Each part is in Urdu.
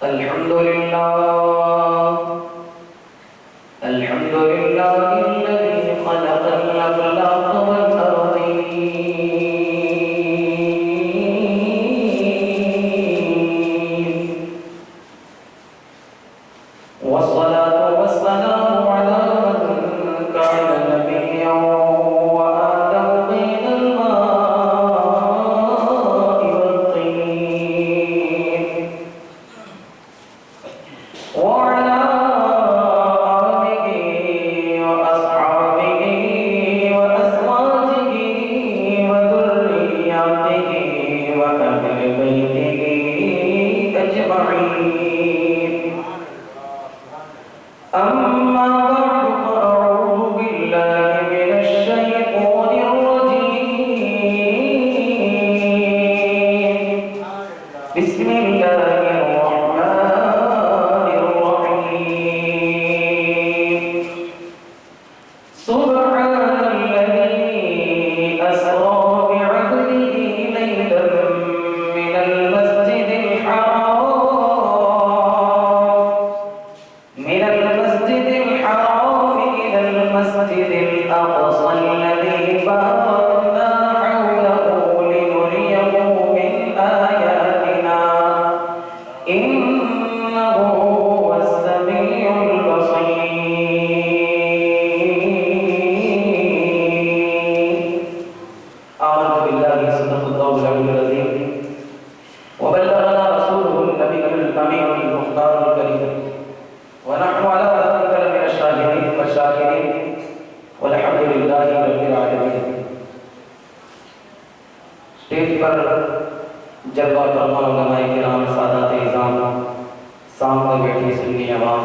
الحمد لله الذي خلق الأخلاق والأرضين والصلاة والسلام على من كان نبيا وآدم بين الماء والطين وعلى آله وأصحابه وأزواجه وذرياته وأهل بيته أجمعين. أما بعد فأعوذ بالله من الشيطان الرجيم. بسم الله الرحمن الرحيم. سبحان الذي أسرى بعبده ليلا من المسجد الحرام إلى المسجد الأقصى الذي باركنا حوله لنريه من آياتنا إنه هو السميع البصير. آمنت بالله صدق الله العلي العظيم وبلغنا رسوله النبي الأمين المختار الكريم ونحن على ذلك لمن الشاهدين والشاكرين والحمد للہ رب العالمین. اسٹیج پر جلوہ فرما علماء کرام سادات اعظام سامنے بیٹھی سنی عوام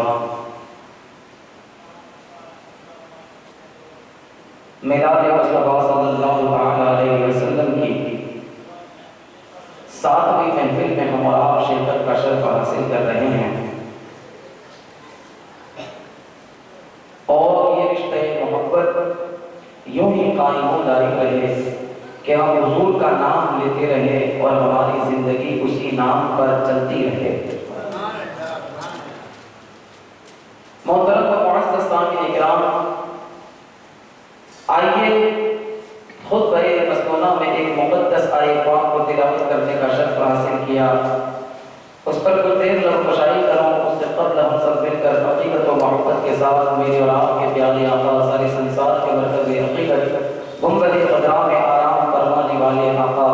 میلاد مصطفیٰ صلی اللہ علیہ وسلم کی 7ویں محفل میں ہم اور آپ شرکت کا شرف حاصل کر رہے ہیں اور یہ رشتہ محبت یوں ہی قائم و دائم رہے کہ ہم حضور کا نام لیتے رہے اور ہماری زندگی اسی نام پر چلتی رہے. محترم و معزز سامعین کرام، آئیے خطبہ مسنونہ میں ایک مقدس آیت پاک کو تلاوت کرنے کا شرف حاصل کیا. اس پر کچھ دیر لفظ کشائی کروں. اس سے قبل ہم سب مل کر عقیدت و محبت کے ساتھ میرے اور آپ کے پیارے آقا سارے سنسار کے مرکز حقیقت گنبد خدا میں آرام فرمانے والے آقا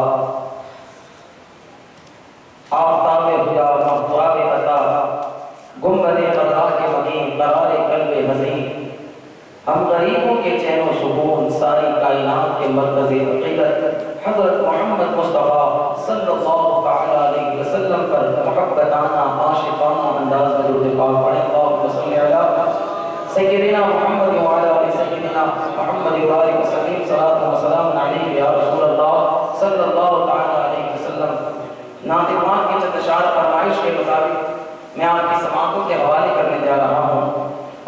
آفتاب ہدا مغفرات عطا گنبد خدا کے مقیم قرار قلب حزین ہم غریبوں کے چین و سکون ساری کائنات کے مرکز حقیقت حضرت محمد مصطفیٰ صلی اللہ علیہ وسلم پر محبتانہ عاشقانہ انداز میں درود پاک پڑھیں. اللہم صلی علی سیدنا محمد وعلی آل سیدنا محمد وآلہ وسلم صلاۃ و سلام علیہ یا رسول اللہ صلی اللہ علیہ وسلم. ناظرین کی چند اشعار فرمائش کے مطابق میں آپ کی سماعتوں کے حوالے کرنے جا رہا ہوں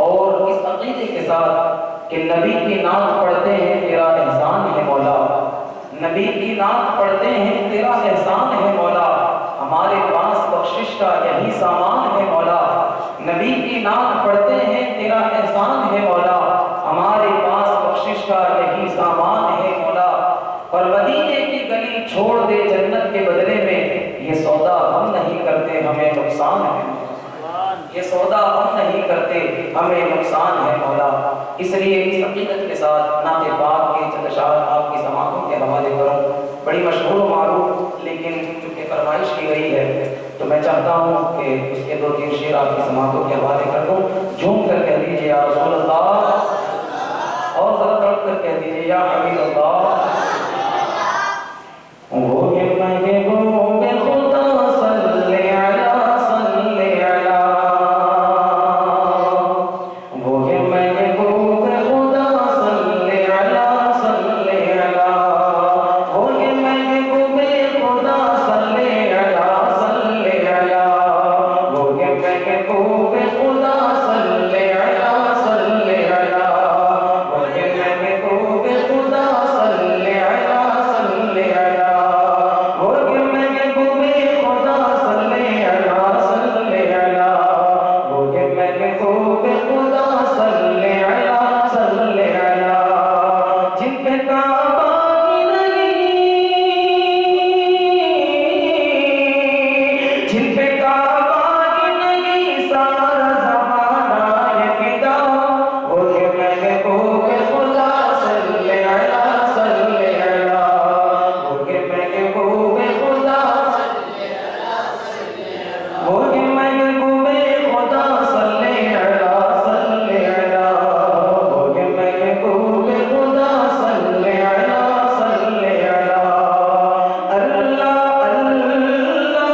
اور اس عقیدے کے ساتھ کہ نبی کی نعت پڑھتے ہیں تیرا احسان ہے مولا، نبی کی نعت پڑھتے ہیں تیرا احسان ہے مولا، ہمارے پاس بخشش کا یہی سامان ہے مولا. نبی کی نعت پڑھتے ہیں تیرا احسان ہے مولا، ہمارے پاس بخشش کا یہی سامان ہے مولا. اور مدینے کی گلی چھوڑ دے جنت کے بدلے میں، یہ سودا ہم نہیں کرتے ہمیں نقصان ہے، یہ سودا ہم نہیں کرتے ہمیں نقصان ہے مولا. اس لیے اس عقیدت کے ساتھ نعت پاک کے چند اشعار آپ کی سماعتوں کے حوالے کروں. بڑی مشہور و معروف لیکن چونکہ فرمائش کی گئی ہے تو میں چاہتا ہوں کہ اس کے 2-3 شعر آپ کی سماعتوں کے حوالے کر دوں. جھوم کر کہہ دیجیے یا رسول اللہ اور ذرا تڑپ کر کہہ دیجیے یا حبیب اللہ. وہ کہ میں خدا صلی علی جن پہ کعبہ کی نگی سارا زمانہ یہ فدا ہو کے محبوب خدا صلی اللہ صلی اللہ ہو کے محبوب خدا ہو کے محبوب خدا صلی اللہ صلی اللہ ہو کے محبوب خدا صلی اللہ صلی اللہ اللہ اللہ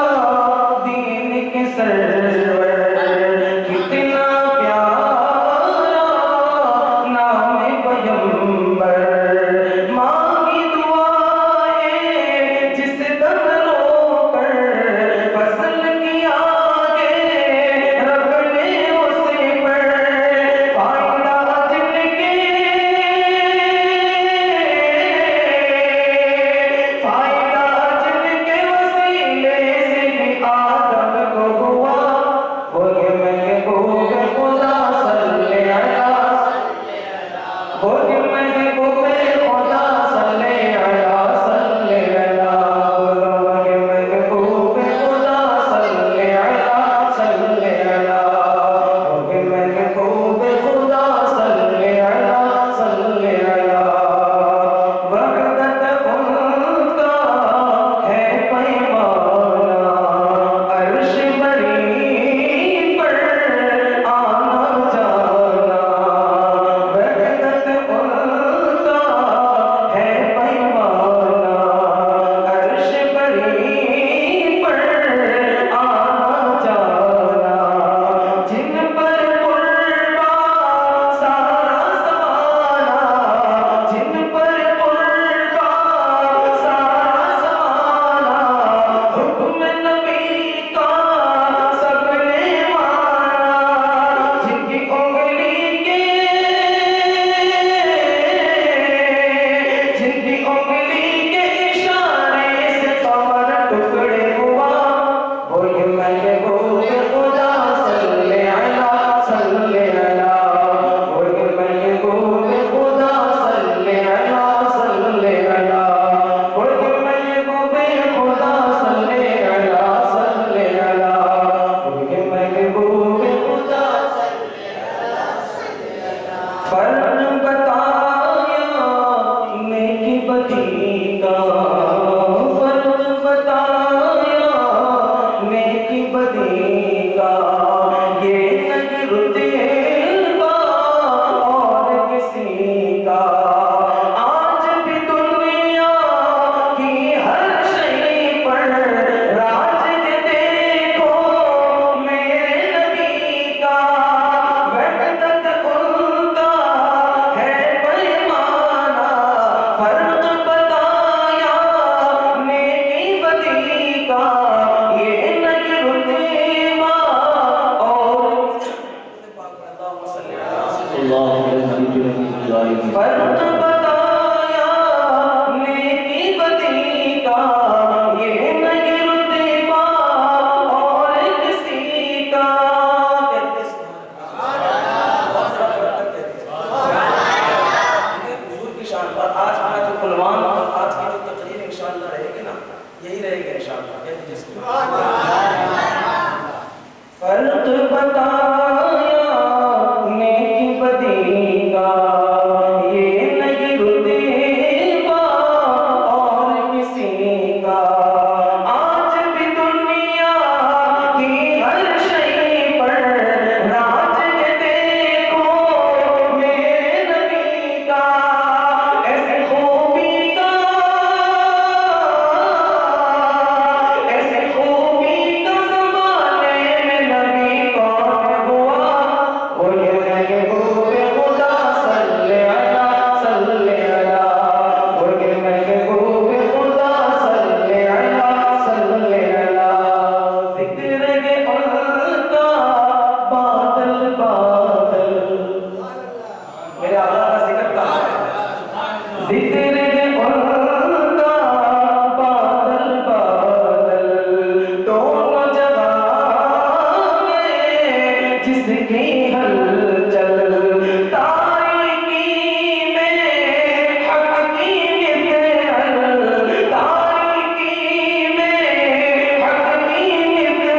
دین کے سرور کتنا پیارا نام پیغمبر مانگی دعائیں جس دم رو کر فصل کی آگے رب نے اسے پر فائدہ جن کے وسیلے سے بھی آدم کو ہوا ہو کے محبوب خدا صلی اللہ ہو کے محبوب خدا صلی اللہ صلی اللہ ہو کے محبوب خدا صلی اللہ صلی اللہ ہو کے محبوب خدا صلی اللہ صلی اللہ وحدت ان کا ہے پیمانہ عرش بری پر آنا جانا وحدت ان کا ہے پیمانہ عرش بری پر آنا جانا جن پر قربا سارا زمانہ جن پر قربا سارا زمانہ حکم نبی کا سب نے مانا جن کی انگلی کے اشارے سے قمر ٹکڑے ہوا وہ یہ محبوب خدا صلی اللہ صلی اللہ وہ یہ محبوب خدا صلی اللہ صلی اللہ وہ یہ محبوب خدا صلی اللہ صلی اللہ وہ یہ محبوب خدا فرق بتایا نیکی بدی کا فرق بتایا نیکی بدی کا یہ تجربہ اور کسی کا آج بھی دنیا کی ہر شے پر راج دیکھو میرے نبی کا وحدت ان کا ہے پیمانہ فرق بتایا نیکی بدی کا یہ نہیں رتبہ اور فرق بتایا نیکی بدی کا یہ نہیں رتبہ اور کسی کا حضور کی شان پر آج کا جو عنوان اور آج کی جو تقریر انشاءاللہ رہے گی نا یہی رہے گی انشاءاللہ کہتے جس کو فرق بتایا نیکی بدی کا یہ نہیں رتبہ اور کسی کا آج بھی دنیا کی ہر شے پر راج دیکھو میرے نبی کا ایسے خوبی کا زمانے میں نبی کون ہوا وہ یہ محبوب خدا صلی اللہ صلی اللہ وہ یہ محبوب خدا صلی اللہ صلی اللہ ذکر کے ان کا بادل بادل میرے آقا کا ذکر کہاں ہے ذکر کے ان کا بادل بادل دونوں جگہ میں جس کی ہلچل تاریکی میں حق کی مثل تاریکی میں حق کی مثل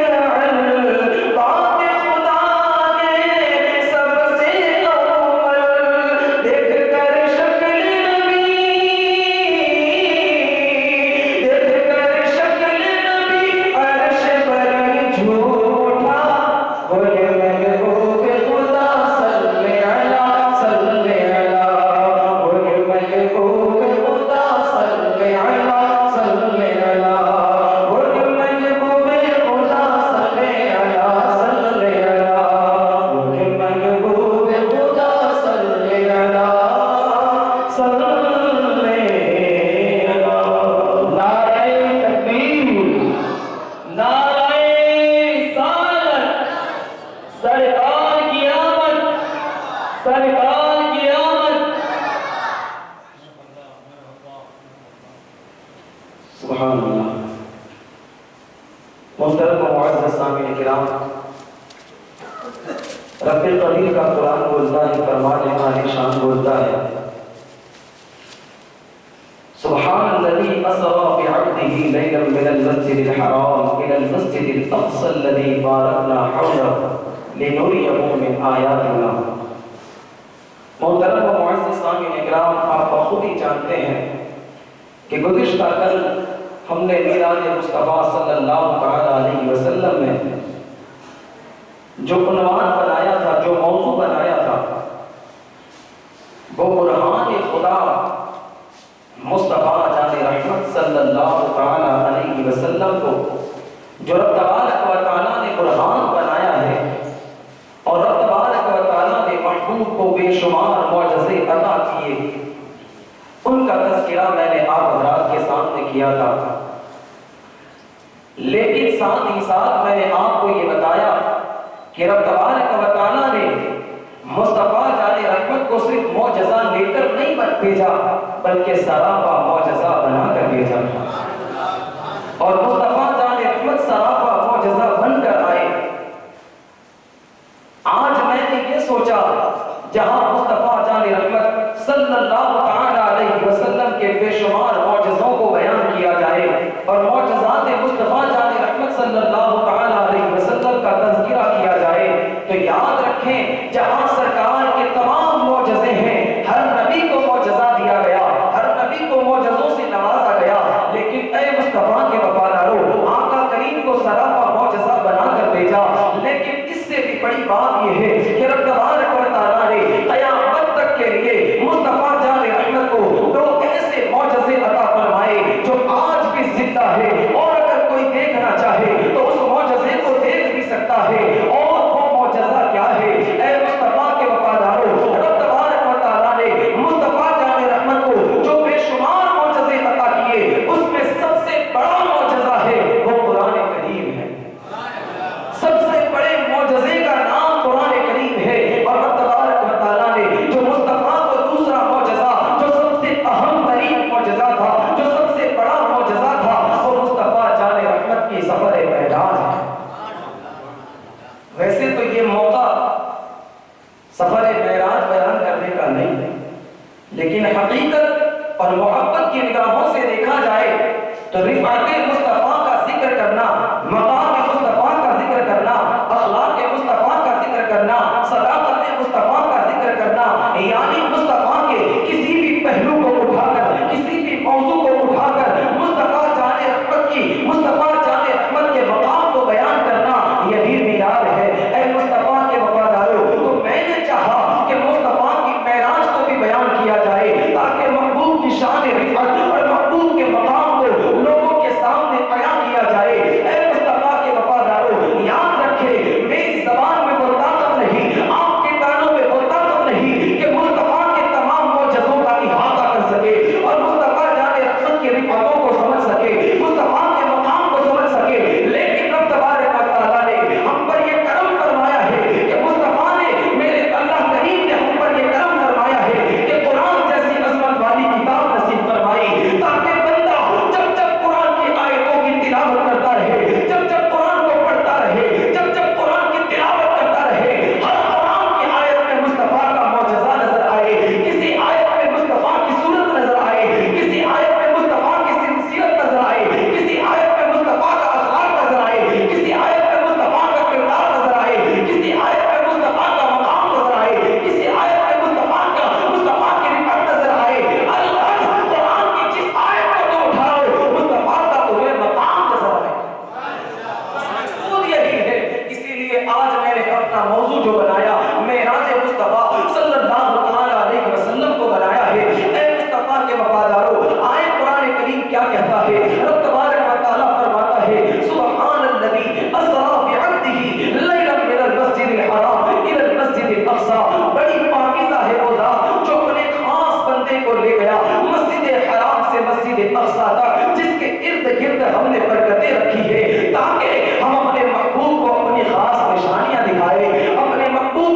محترم و معزز سامعین کرام، رب القدیر کا قرآن بولتا ہے، فرمان عالی شان بولتا ہے، سبحان الذي اسرى بعبده ليلا من المسجد الحرام الى المسجد الاقصى الذي باركنا حوله لنريه من آیاتنا۔ محترم و معزز سامعین کرام، آپ بخود ہی جانتے ہیں کہ گزشتہ کل ہم نے میراج مصطفیٰ صلی اللہ تعالی علیہ وسلم میں جو عنوان بنایا تھا، جو موضوع بنایا تھا، وہ برہان خدا مصطفیٰ جان رحمت صلی اللہ تعالی علیہ وسلم کو جو رب تبارک و تعالیٰ نے برہان بنایا ہے، اور رب تبارک و تعالیٰ نے محبوب کو بے شمار معجزے عطا کیے، ان کا تذکرہ میں نے آپ حضرات کے سامنے کیا تھا۔ لیکن ساتھ ہی ساتھ میں نے آپ کو یہ بتایا کہ رب تبارک و تعالیٰ نے مصطفیٰ جان رحمت کو صرف معجزہ لے کر نہیں بھیجا، بلکہ سراپا معجزہ بنا کر بھیجا، اور مصطفیٰ جان رحمت سراپا معجزہ بن کر آئے۔ آج میں نے یہ سوچا، جہاں مصطفیٰ جان رحمت صلی اللہ تعالی علیہ وسلم کے بے شمار معجزوں کو بیان کیا جائے اور معجزات مصطفیٰ جان رحمت صلی اللہ تعالی علیہ وسلم کا تذکرہ کیا جائے، تو یاد رکھیں جہاں سرکار کے تمام معجزے ہیں، ہر نبی کو معجزہ دیا گیا، ہر نبی کو معجزوں سے نوازا گیا، لیکن اے مصطفیٰ کے وفاداروں، آقا کریم کو سراپا معجزہ بنا کر بھیجا۔ لیکن اس سے بھی بڑی بات یہ ہے کہ رب تبارک و تعالیٰ نے قیامت تک کے لیے مصطفیٰ جان رحمت کو دو ایسے معجزے عطا فرمائے جو آج بھی زندہ ہے، اور اگر کوئی دیکھنا چاہے تو اس معجزے کو دیکھ بھی سکتا ہے۔ اور وہ معجزہ کیا ہے؟ اے مصطفیٰ کے وفاداروں، رب تبارک و تعالیٰ نے مصطفیٰ جان رحمت کو جو بے شمار معجزے عطا کیے، اس میں سب سے بڑا معجزہ ہے وہ قرآن کریم ہے۔ سب سے بڑے معجزے کا نام قرآن کریم ہے، اور رب تبارک و تعالیٰ نے جو مصطفیٰ کو دوسرا معجزہ جو سب سے اہم ترین معجزہ تھا، جو سب سے بڑا معجزہ تھا، وہ مصطفیٰ جان رحمت کی سفر معراج ہے۔ ویسے تو یہ موقع سفر معراج بیان کرنے کا نہیں ہے، لیکن حقیقت اور محبت کی نگاہوں سے دیکھا جائے تو رفعت مصطفیٰ کا ذکر کرنا، مقام مصطفیٰ کا ذکر کرنا، اخلاق مصطفیٰ کا ذکر کرنا، صداقت مصطفیٰ کا ذکر کرنا، یعنی مصطفیٰ کے کسی بھی پہلو کو اٹھا کر، کسی بھی موضوع کو اٹھا کر مصطفیٰ جان رحمت کی، مصطفیٰ جان رحمت کے مقام کو بیان کرنا، یہی معراج ہے۔ اے مصطفیٰ کے وفاداروں، تو میں نے چاہا کہ مصطفیٰ کی معراج کو بھی بیان کیا جائے، تاکہ محبوب کی شان رفعت اور محبوب کے مقام کو لوگوں کے سامنے بیان کیا جائے۔ اے مصطفیٰ کے وفاداروں، یاد رکھیں میری زبان میں وہ طاقت نہیں، آپ کے کانوں میں وہ طاقت نہیں کہ مصطفیٰ کے تمام معجزوں کا احاطہ کر سکے، اور مصطفیٰ جان رحمت کی رفعتوں کو سمجھ سکے، مصطفیٰ کے مقام کو سمجھ سکے، لیکن رب تبارک و تعالیٰ نے ہم پر یہ کرم فرمایا ہے کہ مصطفیٰ نے، میرے اللہ کریم نے ہم پر یہ کرم فرمایا ہے کہ قرآن جیسی عظمت والی کتاب نصیب فرمائی، تاکہ بندہ جب جب قرآن کی آیتوں کی تلاوت کرتا رہے، جب جب قرآن کو پڑھتا رہے، جب جب قرآن کی تلاوت کرتا رہے، ہر قرآن کی آیت میں مصطفیٰ کا معجزہ نظر آئے، کسی آیت میں مصطفیٰ کی صورت نظر آئے، کسی آیت میں مصطفیٰ کی سیرت نظر آئے، کسی آیت میں مصطفیٰ کا اخلاق نظر آئے، کسی آیت میں مصطفیٰ کا کردار نظر آئے، کسی آیت میں مصطفیٰ کا مقام نظر آئے، کسی آیت میں مصطفیٰ کی رفعت نظر آئے۔ اللہ قرآن کی جس آیت کو تو اٹھاؤ، مصطفیٰ کا تمہیں مقام نظر آئے۔ مقصود یہی ہے، اسی لیے آج میں نے اپنا موضوع جو بنایا معراج مصطفیٰ صلی اللہ تعالی علیہ وسلم کو بنایا ہے۔ اے مصطفیٰ کے وفاداروں، آئے قرآن کریم کیا کہتا ہے؟ رب تبارک و تعالیٰ فرماتا ہے، سبحان الذی اسریٰ بعبدہ لیلا من المسجد الحرام الی المسجد الاقصی۔ بڑی پاکیزہ ہے وہ ذات جو اپنے خاص بندے کو لے گیا مسجد حرام سے مسجد اقصی تک، جس کے ارد گرد ہم نے برکتیں رکھی ہے، تاکہ ہم اپنے محبوب کو اپنی خاص نشانیاں دکھائے، اپنے محبوب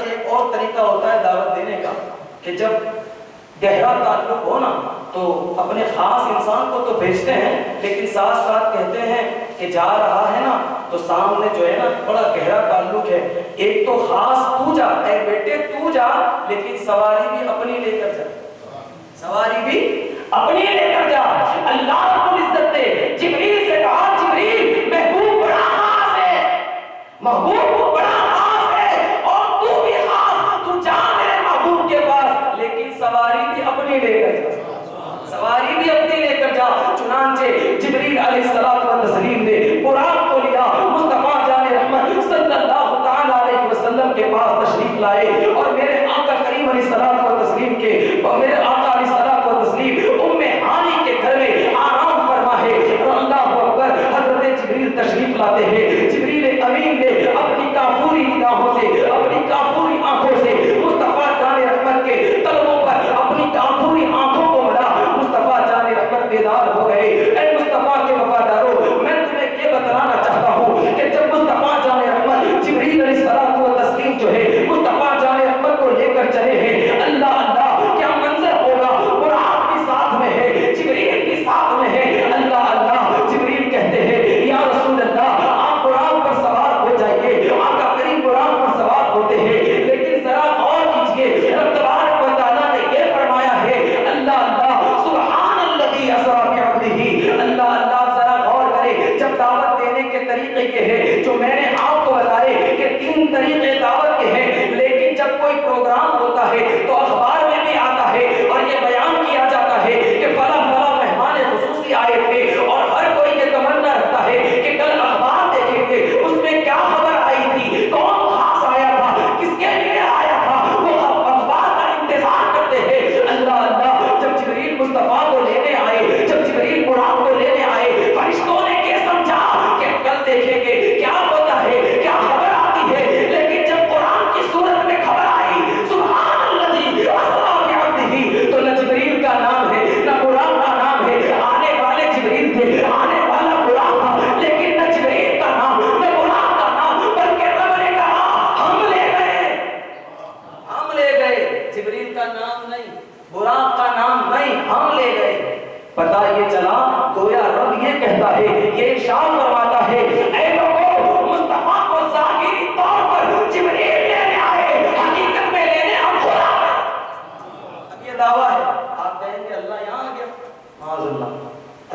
کہ ایک اور طریقہ ہوتا ہے دعوت دینے کا کہ جب گہرا تعلق ہو نا تو اپنے خاص انسان کو تو بھیجتے ہیں لیکن ساتھ ساتھ کہتے ہیں کہ جا رہا ہے نا تو سامنے جو ہے نا بڑا گہرا تعلق ہے، ایک تو خاص تو جا، اے بیٹے تو جا، لیکن سواری بھی اپنی لے کر جا، سواری بھی اپنی لے کر جا۔ اللہ رب العزت نے جبریل سے کہا جبریل محبوب بڑا خاص ہے، محبوب بڑا خاص ہے اور تو بھی خاص، تو جا میرے محبوب کے پاس، لیکن سواری بھی اپنی لے کر جا، سواری بھی اپنی لے کر جا۔ چنانچہ جبریل علیہ الصلوۃ والتسلیم نے براق کو لیا، مصطفیٰ جان رحمت صلی اللہ تعالی علیہ وسلم کے پاس تشریف لائے اور میرے آقا کریم علیہ الصلوۃ والتسلیم کے اور میرے آقا علیہ الصلوۃ والتسلیم ام ہانی کے گھر میں آرام فرما ہے۔ اللہ اکبر، حضرت جبریل تشریف لاتے ہیں، جبریل امین نے اپنی کافوری نگاہوں سے، اپنی کافوری آنکھوں سے مصطفیٰ جان رحمت کے طلبوں پر اپنی کافوری آنکھوں کو ملا، مصطفیٰ جان رحمت بیدار ہو گئے۔ اے مصطفیٰ کے وفاداروں، میں تمہیں یہ بتلانا چاہتا ہوں کہ جب مصطفیٰ جان رحمت جبریل علیہ الصلوۃ والتسلیم جو ہے مصطفیٰ جان رحمت کو لے کر چلے ہیں، اللہ اللہ کیا منظر ہوگا، براق بھی ساتھ میں ہے، جبریل بھی ساتھ میں ہے، اللہ اللہ جبریل کہتے ہیں یا رسول اللہ آپ براق پر سوار ہو جائیے، آقا کریم براق پر سوار ہوتے ہیں، لیکن ذرا غور کیجئے رب تبارک و تعالیٰ نے یہ فرمایا ہے اللہ اللہ سبحان الذی اسریٰ بعبدہ، اللہ اللہ ذرا غور کرے، جب دعوت دینے کے طریقے یہ ہے جو میں نے آپ کو بتائے کہ 3 طریقے دعوت کے ہیں، لیکن جب کوئی پروگرام ہوتا ہے تو اخبار میں بھی آتا ہے اور یہ بیان کیا جاتا ہے کہ فلاں فلاں مہمان خصوصی آئے تھے اور ہر کوئی یہ تمنا رکھتا ہے کہ کل اخبار دیکھیں گے اس میں کیا خبر آئی تھی، کون خاص آیا تھا، کس کے لیے آیا تھا، وہ اخبار کا انتظار کرتے ہیں۔ اللہ اللہ جب جبریل مصطفیٰ کو لینے آئے، جب جبریل براق کو لینے آئے، فرشتوں نے یہ سمجھا کہ کل دیکھیں گے کیا ہوتا ہے، کیا خبر آتی ہے، لیکن جب قرآن کی صورت میں خبر آئی سبحان الذی اسریٰ بعبدہ، تو نہ جبریل کا نام ہے نہ براق کا نام ہے، آنے والے جبریل تھے، آنے والا براق تھا، لیکن نہ جبریل کا نام نہ براق کا نام، بلکہ رب نے کہا ہم لے گئے، ہم لے گئے، جبریل کا نام نہیں، براق کا نام نہیں، ہم لے گئے۔ پتہ یہ چلا گویا رب یہ کہتا ہے، یہ ارشاد فرماتا ہے اے لوگوں مصطفیٰ کو ظاہری طور پر جبریل لینے آئے، حقیقت میں لینے ہم خود آ گئے۔ اب یہ دعویٰ ہے، آپ کہیں گے اللہ یہاں آ گیا، معاذ اللہ،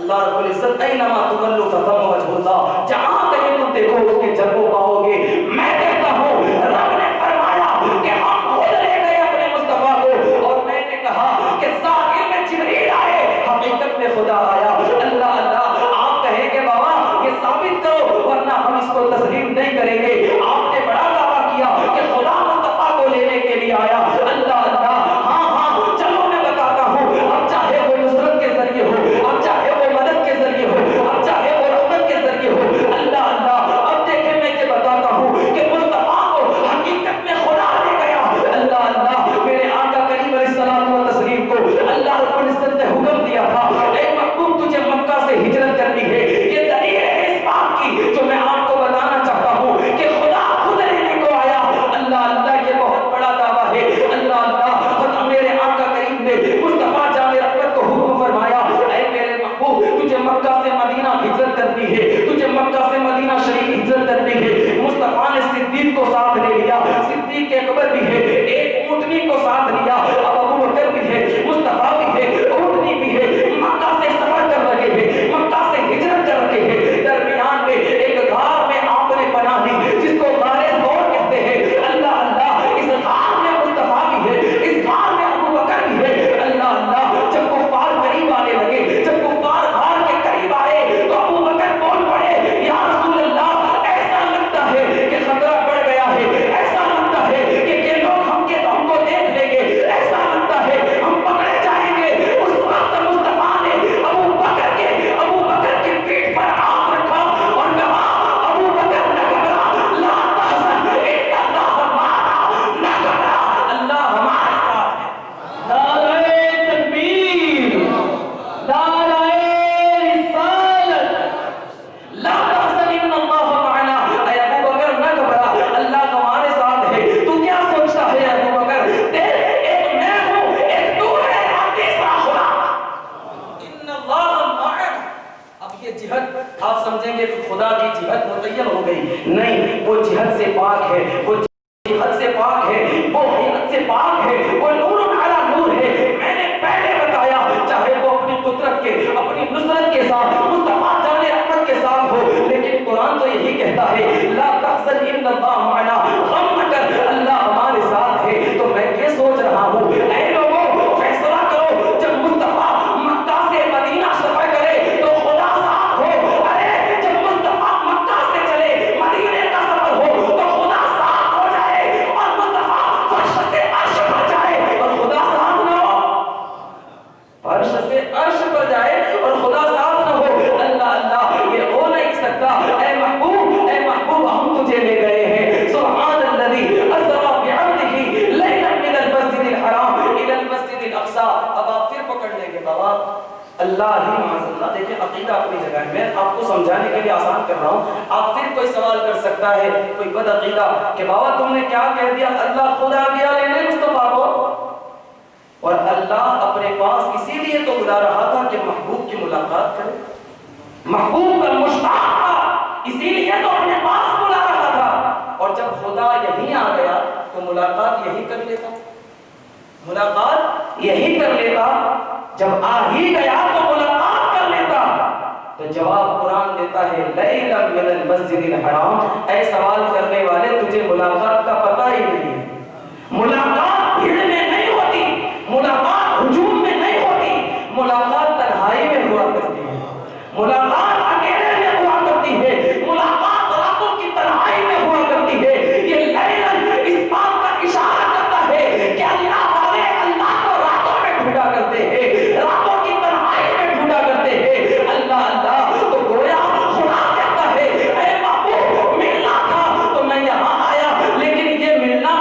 اللہ رب العزت اینما تولوا فثم وجہ اللہ، جہاں کہیں تم دیکھو اس کے جلووں پاؤ گے۔ میں کہتا ہوں رب نے فرمایا کہ ہم خود لے گئے اپنے مصطفیٰ کو، اور میں نے کہا کہ ظاہر میں جبریل آئے، حقیقت میں خدا آیا۔ اللہ اللہ آپ کہیں گے بابا یہ ثابت کرو ورنہ ہم اس کو تسلیم نہیں کریں گے، آپ نے بڑا دعویٰ کیا کہ خدا مصطفیٰ کو لینے کے لیے آیا۔ اللہ اللہ ہاں ہاں چلو میں بتاتا ہوں، اب چاہے وہ نصرت کے ذریعے ہو، اب چاہے وہ مدد کے ذریعے ہو، اب چاہے وہ رحمت کے ذریعے ہو، اللہ اللہ اب دیکھیں میں یہ بتاتا ہوں کہ مصطفیٰ کو حقیقت میں خدا لے گیا۔ اللہ اللہ میرے آقا کریم علیہ الصلوۃ والتسلیم کو اللہ رب العزت نے حکم دیا تھا اے محبوب تجھے مکہ سے ہجرت کرنی ہے، یہ دلیل ہے اس بات کی جو میں آپ کو بتانا چاہتا ہوں کہ خدا خود لینے کو آیا۔ اللہ اللہ یہ بہت بڑا دعویٰ ہے۔ اللہ اللہ خود میرے آقا کریم نے مصطفیٰ جان رحمت کو حکم فرمایا اے میرے محبوب تجھے مکہ سے مدینہ ہجرت کرنی ہے، تجھے مکہ سے مدینہ شریف ہجرت کرنی ہے۔ مصطفیٰ نے صدیق کو ساتھ لے لیا، صدیق اکبر بھی ہے، ایک اونٹنی کو ساتھ لیا، اب ابو بکر بھی ہے، مصطفیٰ بھی ہے، اونٹنی بھی ہے، مکہ سے سفر کر رہے ہیں، مکہ سے ہجرت کر رہے ہیں، درمیان میں ایک غار میں آپ نے پناہ لی جس کو غار غور کہتے ہیں۔ اللہ اللہ اس غار میں مصطفیٰ بھی ہے، اس غار میں ابو بکر بھی ہے۔ اللہ اللہ جب کفار قریب آنے لگے، جب کفار غار کے قریب آئے تو ابو بکر بول پڑے یا رسول اللہ ایسا لگتا ہے کہ خطرہ بڑھ گیا ہے، ایسا لگتا ہے کہ یہ لوگ اللہ ہی معاذ اللہ. دیکھیں عقیدہ اپنی جگہ ہے, میں آپ کو سمجھانے کے لیے آسان کر رہا ہوں. آپ پھر کوئی سوال کر سکتا ہے کوئی بد عقیدہ کہ بابا تم نے کیا کہہ دیا, اللہ خود آ گیا لینے مصطفیٰ کو, اور اللہ اپنے پاس اسی لیے تو بلا رہا تھا کہ محبوب کی ملاقات کرے, محبوب کا مشتاق تھا اسی لیے تو اپنے پاس بلا رہا تھا. اور جب خدا یہیں آ گیا تو ملاقات یہی کر لیتا, ملاقات یہی کر لیتا. جب آ ہی گیا تو ملاقات کر لیتا. تو جواب قرآن دیتا ہے لیلا من المسجد الحرام, اے سوال کرنے والے تجھے ملاقات کا پتہ ہی نہیں ہے. ملاقات بھیڑ میں نہیں ہوتی, ملاقات ہجوم میں نہیں ہوتی, ملاقات تنہائی میں ہوا کرتی ہے, ملاقات اکیلے میں ہوا کرتی ہے, ملاقات راتوں کی تنہائی میں ہوا کرتی ہے. یہ لیلن اس بات کا اشارہ کرتا ہے کہ اللہ والے اللہ کو راتوں میں ڈھونڈا کرتے ہیں, راتوں کی تنہائی میں ڈھونڈا کرتے ہیں. اللہ اللہ تو گویا خدا کہتا ہے اے محبوب ملنا تھا تو میں یہاں آیا, لیکن یہ ملنا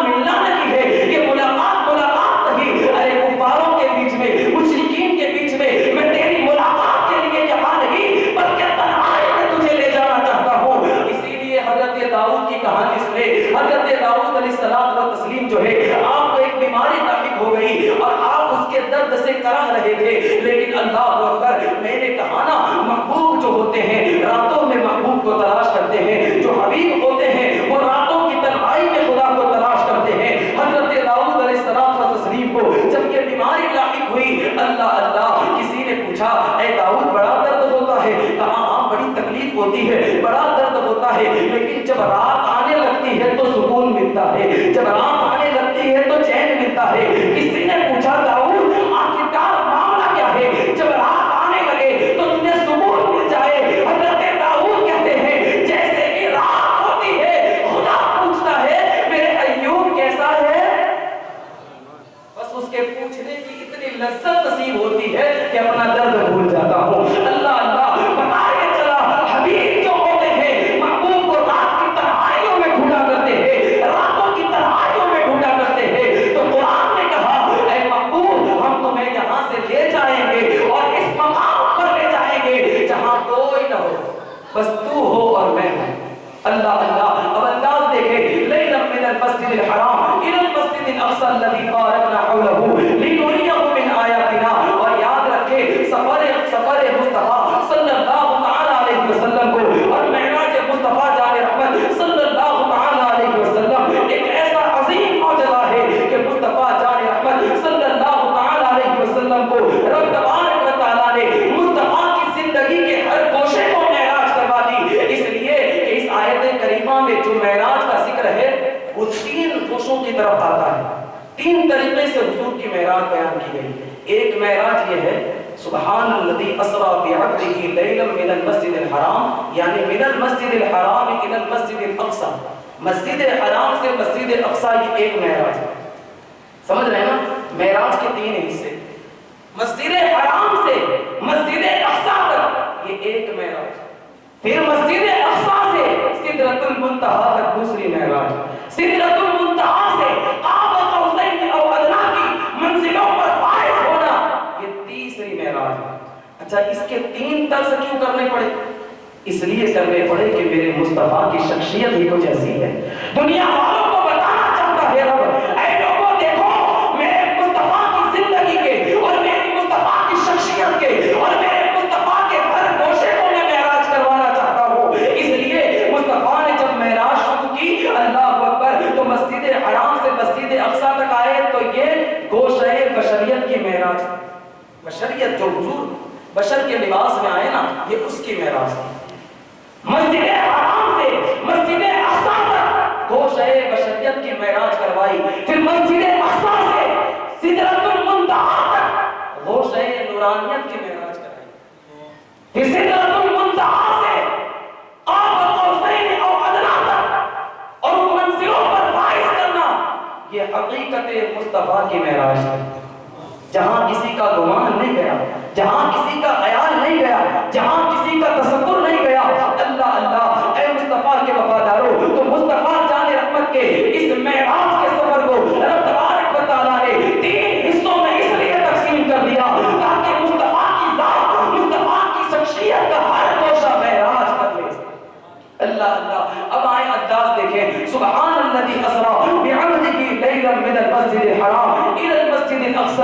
نہیں ہے, یہ ملاقات نہیں. ارے کفاروں کے بیچ میں, مشرکین کے بیچ میں تیری ملاقات کے لیے یہاں نہیں بلکہ تنہائی میں تجھے لے جانا چاہتا ہوں. اسی لیے حضرت داؤد کی کہانی سنے. حضرت داؤد علیہ السلام و تسلیم جو ہے, آپ کو ایک بیماری لاحق ہو گئی اور آپ اس کے درد سے کرہ رہے تھے, لیکن اللہ اکبر, میں نے کہا نا محبوب جو ہوتے ہیں راتوں میں محبوب کو تلاش کرتے ہیں, جو حبیب ہوتے ہیں وہ راتوں کی تنہائی میں خدا کو تلاش کرتے ہیں. حضرت داؤد علیہ السلام و تسلیم کو جب یہ بیماری لاحق ہوئی, اللہ اللہ کسی نے پوچھا اے داؤد بڑا درد ہوتا ہے, کہا ہاں بڑی تکلیف ہوتی ہے, بڑا درد ہوتا ہے, لیکن جب رات آنے لگتی ہے تو سکون ملتا ہے, جب رات آنے لگتی ہے تو چین ملتا ہے. کسی نے پوچھا داؤد آخرکار معاملہ کیا ہے, جب رات آنے لگے تو تجھے سکون مل جائے. حضرت داؤد کہتے ہیں جیسے ہی رات ہوتی ہے خدا پوچھتا ہے میرے ایوب کیسا ہے, بس اس کے پوچھنے کی اتنی لذت نصیب ہوتی ہے کہ اپنا درد بھول جاتا ہوں. اللہ اللہ بتایا چلا حبیب جو ہوتے ہیں محبوب کو رات کی تنہائیوں میں ڈھونڈا کرتے ہیں, راتوں کی تنہائیوں میں ڈھونڈا کرتے ہیں. تو قرآن نے کہا اے محبوب ہم تمہیں یہاں سے لے جائیں گے اور اس مقام پر لے جائیں گے جہاں کوئی نہ ہو, بس تو ہو اور میں ہوں. اللہ اللہ اب انداز دیکھیں, لیلا من المسجد الحرام الى المسجد الاقصى الذي باركنا حوله لنريه من آیاتنا. اور یاد رکھیں سفر مصطفیٰ صلی اللہ تعالی علیہ وسلم کو اور معراج مصطفیٰ جان رحمت صلی اللہ تعالی علیہ وسلم ایک ایسا عظیم معجزہ ہے کہ مصطفیٰ جان رحمت صلی اللہ تعالی علیہ وسلم کو رب تبارک و تعالی نے مصطفیٰ کی زندگی کے ہر گوشے کو معراج کروا دی. اس لیے کہ اس آیت کریمہ میں جو معراج کا ذکر ہے وہ تین گوشوں کی طرف آتا ہے. تین طریقے سے حضور کی معراج بیان کی گئی. ایک معراج یہ ہے سبحان الذی اسری بعبدہ لیلا من المسجد الحرام, یعنی من المسجد الحرام الی المسجد الاقصی, مسجد حرام سے مسجد اقصی, یہ ایک معراج ہے. سمجھ رہے ہیں نا, معراج کے تین حصے, مسجد حرام سے مسجد اقصی تک یہ ایک معراج, پھر مسجد اقصی سے سدرۃ المنتہا تک دوسری معراج, سدرۃ المنتہا سے قاب قوسین او ادنیٰ کی منزلوں پر فائز ہونا, یہ تیسری معراج ہے. اچھا اس کے تین طرز کیوں کرنے پڑے؟ اس لیے کرنے پڑے کہ میرے مصطفیٰ کی شخصیت ہی کچھ ایسی ہے. دنیا والوں کو بتانا چاہتا ہے رب اے لوگوں دیکھو میرے مصطفیٰ کی زندگی کے اور میری مصطفیٰ کی شخصیت کے اور میرے مصطفیٰ کے ہر گوشے کو میں معراج کروانا چاہتا ہوں. اس لیے مصطفیٰ نے جب معراج شروع کی اللہ اکبر تو مسجد حرام سے مسجد اقصی تک آئے تو یہ گوشہ بشریت کی معراج, بشریت جو حضور بشر کے لباس میں آئے نا یہ اس کی معراج ہے. مسجد حرام سے مسجد اقصی تک گوشہ بشریت کی معراج کروائی, پھر مسجد اقصی سے سدرۃ المنتہا تک گوشہ نورانیت کی معراج کرائی, پھر سدرۃ المنتہا سے قاب قوسین او ادنیٰ تک اور منزلوں پر فائز کرنا, یہ حقیقت مصطفیٰ کی معراج ہے. جہاں کسی کا گمان نہیں گیا, جہاں کسی کا خیال نہیں گیا, جہاں کسی کا تصور نہیں گیا. اللہ اللہ اے مصطفیٰ کے وفاداروں, تو مصطفیٰ جان رحمت کے اس معراج کے سفر کو رب تبارک و تعالیٰ نے تین حصوں میں اس لیے تقسیم کر دیا تاکہ مصطفیٰ کی ذات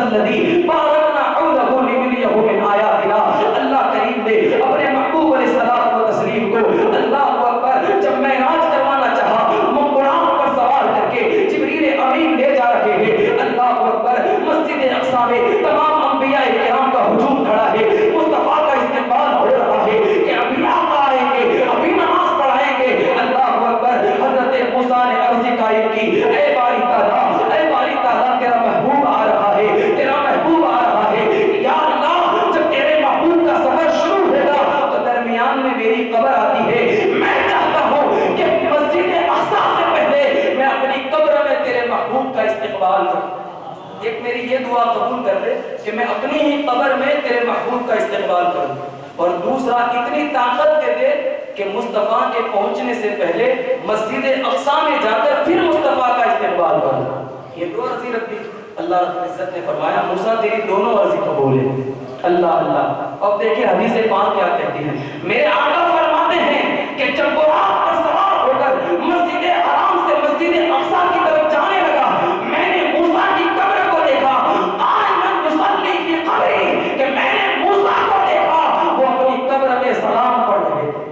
الذی بارکنا حولہ لنریہ من آیاتنا۔ اللہ کریم نے اپنے محبوب علیہ الصلوۃ والتسلیم کو اللہ اکبر جب معراج کروانا چاہا، براق پر سوار کر کے جبریل امین لے جا رہے ہیں، اللہ اکبر مسجد اقصی میں تمام انبیاء کرام کا ہجوم کھڑا ہے، مصطفیٰ کا استقبال ہو رہا ہے کہ ابھی آقا آئیں گے، ابھی نماز پڑھائیں گے۔ اللہ اکبر حضرت موسیٰ نے عرض قائم کی، اے باری تعالیٰ، اے باری تعالیٰ، تیرا محبوب آ رہا ہے، تیرا محبوب آ رہا ہے۔ یا اللہ جب تیرے محبوب کا سفر شروع ہوگا تو درمیان میں میری قبر آتی ہے، میں چاہتا ہوں کہ مسجد اقصی سے پہلے میں اپنی قبر میں تیرے محبوب کا استقبال کروں۔ ایک میری یہ دعا قبول کر لے کہ میں اپنی ہی قبر میں تیرے محبوب کا استقبال کروں، اور دوسرا اتنی طاقت دے دے کہ مصطفیٰ کے پہنچنے سے پہلے مسجد اقصی میں جا کر پھر مصطفیٰ کا استقبال کروں۔ یہ دو عرضی رکھی اللہ رب العزت نے فرمایا موسیٰ تیری دونوں عرضی قبول ہے۔ اللہ اللہ۔ اب دیکھیں حدیث پاک کیا کہتی ہے، میرے آقا فرماتے ہیں کہ جب براق پر سوار ہو کر مسجد حرام سے مسجد اقصی کی طرف جانے لگا، میں نے موسیٰ کی قبر کو دیکھا، قائماً یصلی فی قبری، کہ میں نے موسیٰ کو دیکھا وہ اپنی قبر میں سلام پڑھ رہے تھے،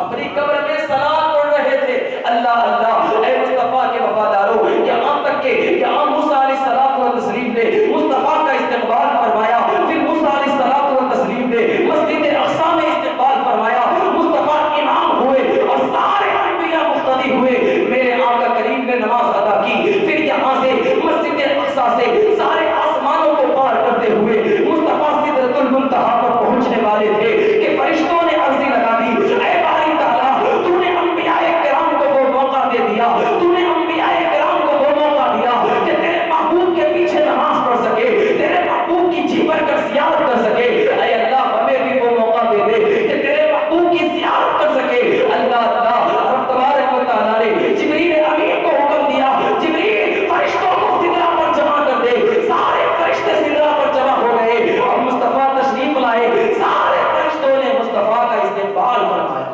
اپنی قبر میں سلام پڑھ رہے تھے۔ اللہ اللہ۔ اے مصطفیٰ کے وفاداروں، یہاں تک کہ یہاں موسیٰ علیہ الصلوۃ والتسلیم نے مصطفیٰ کا استقبال فرمایا، پھر موسیٰ علیہ الصلوۃ والتسلیم نے مسجد اقصی میں استقبال فرمایا، مصطفیٰ امام ہوئے اور سارے انبیاء مقتدی ہوئے، میرے آقا کریم نے نماز ادا کی، پھر یہاں سے مسجد اقصی سے سارے آسمانوں کو پار کرتے ہوئے مصطفیٰ سدرۃ المنتہا پر پہنچنے والے تھے کہ فرشتوں نے عرضی لگا دی، اے باری تعالیٰ تو نے انبیاء کرام کو وہ موقع دے دیا، تو نے انبیاء کرام کو وہ موقع دیا کہ تیرے محبوب کے پیچھے نماز پڑھ سکے، تیرے محبوب کی جی بھر کر زیارت کر سکے۔ اے اللہ ہمیں بھی وہ موقع دے دے کہ تیرے محبوب کی زیارت کر سکے۔ اللہ اللہ۔ رب تبارک و تعالیٰ نے جبریل امین کو حکم دیا، جبریل فرشتوں کو سدرہ پر جمع کر دے، سارے فرشتے سدرہ پر جمع ہو گئے اور مصطفیٰ تشریف لائے، سارے فرشتوں نے مصطفیٰ کا استقبال فرمایا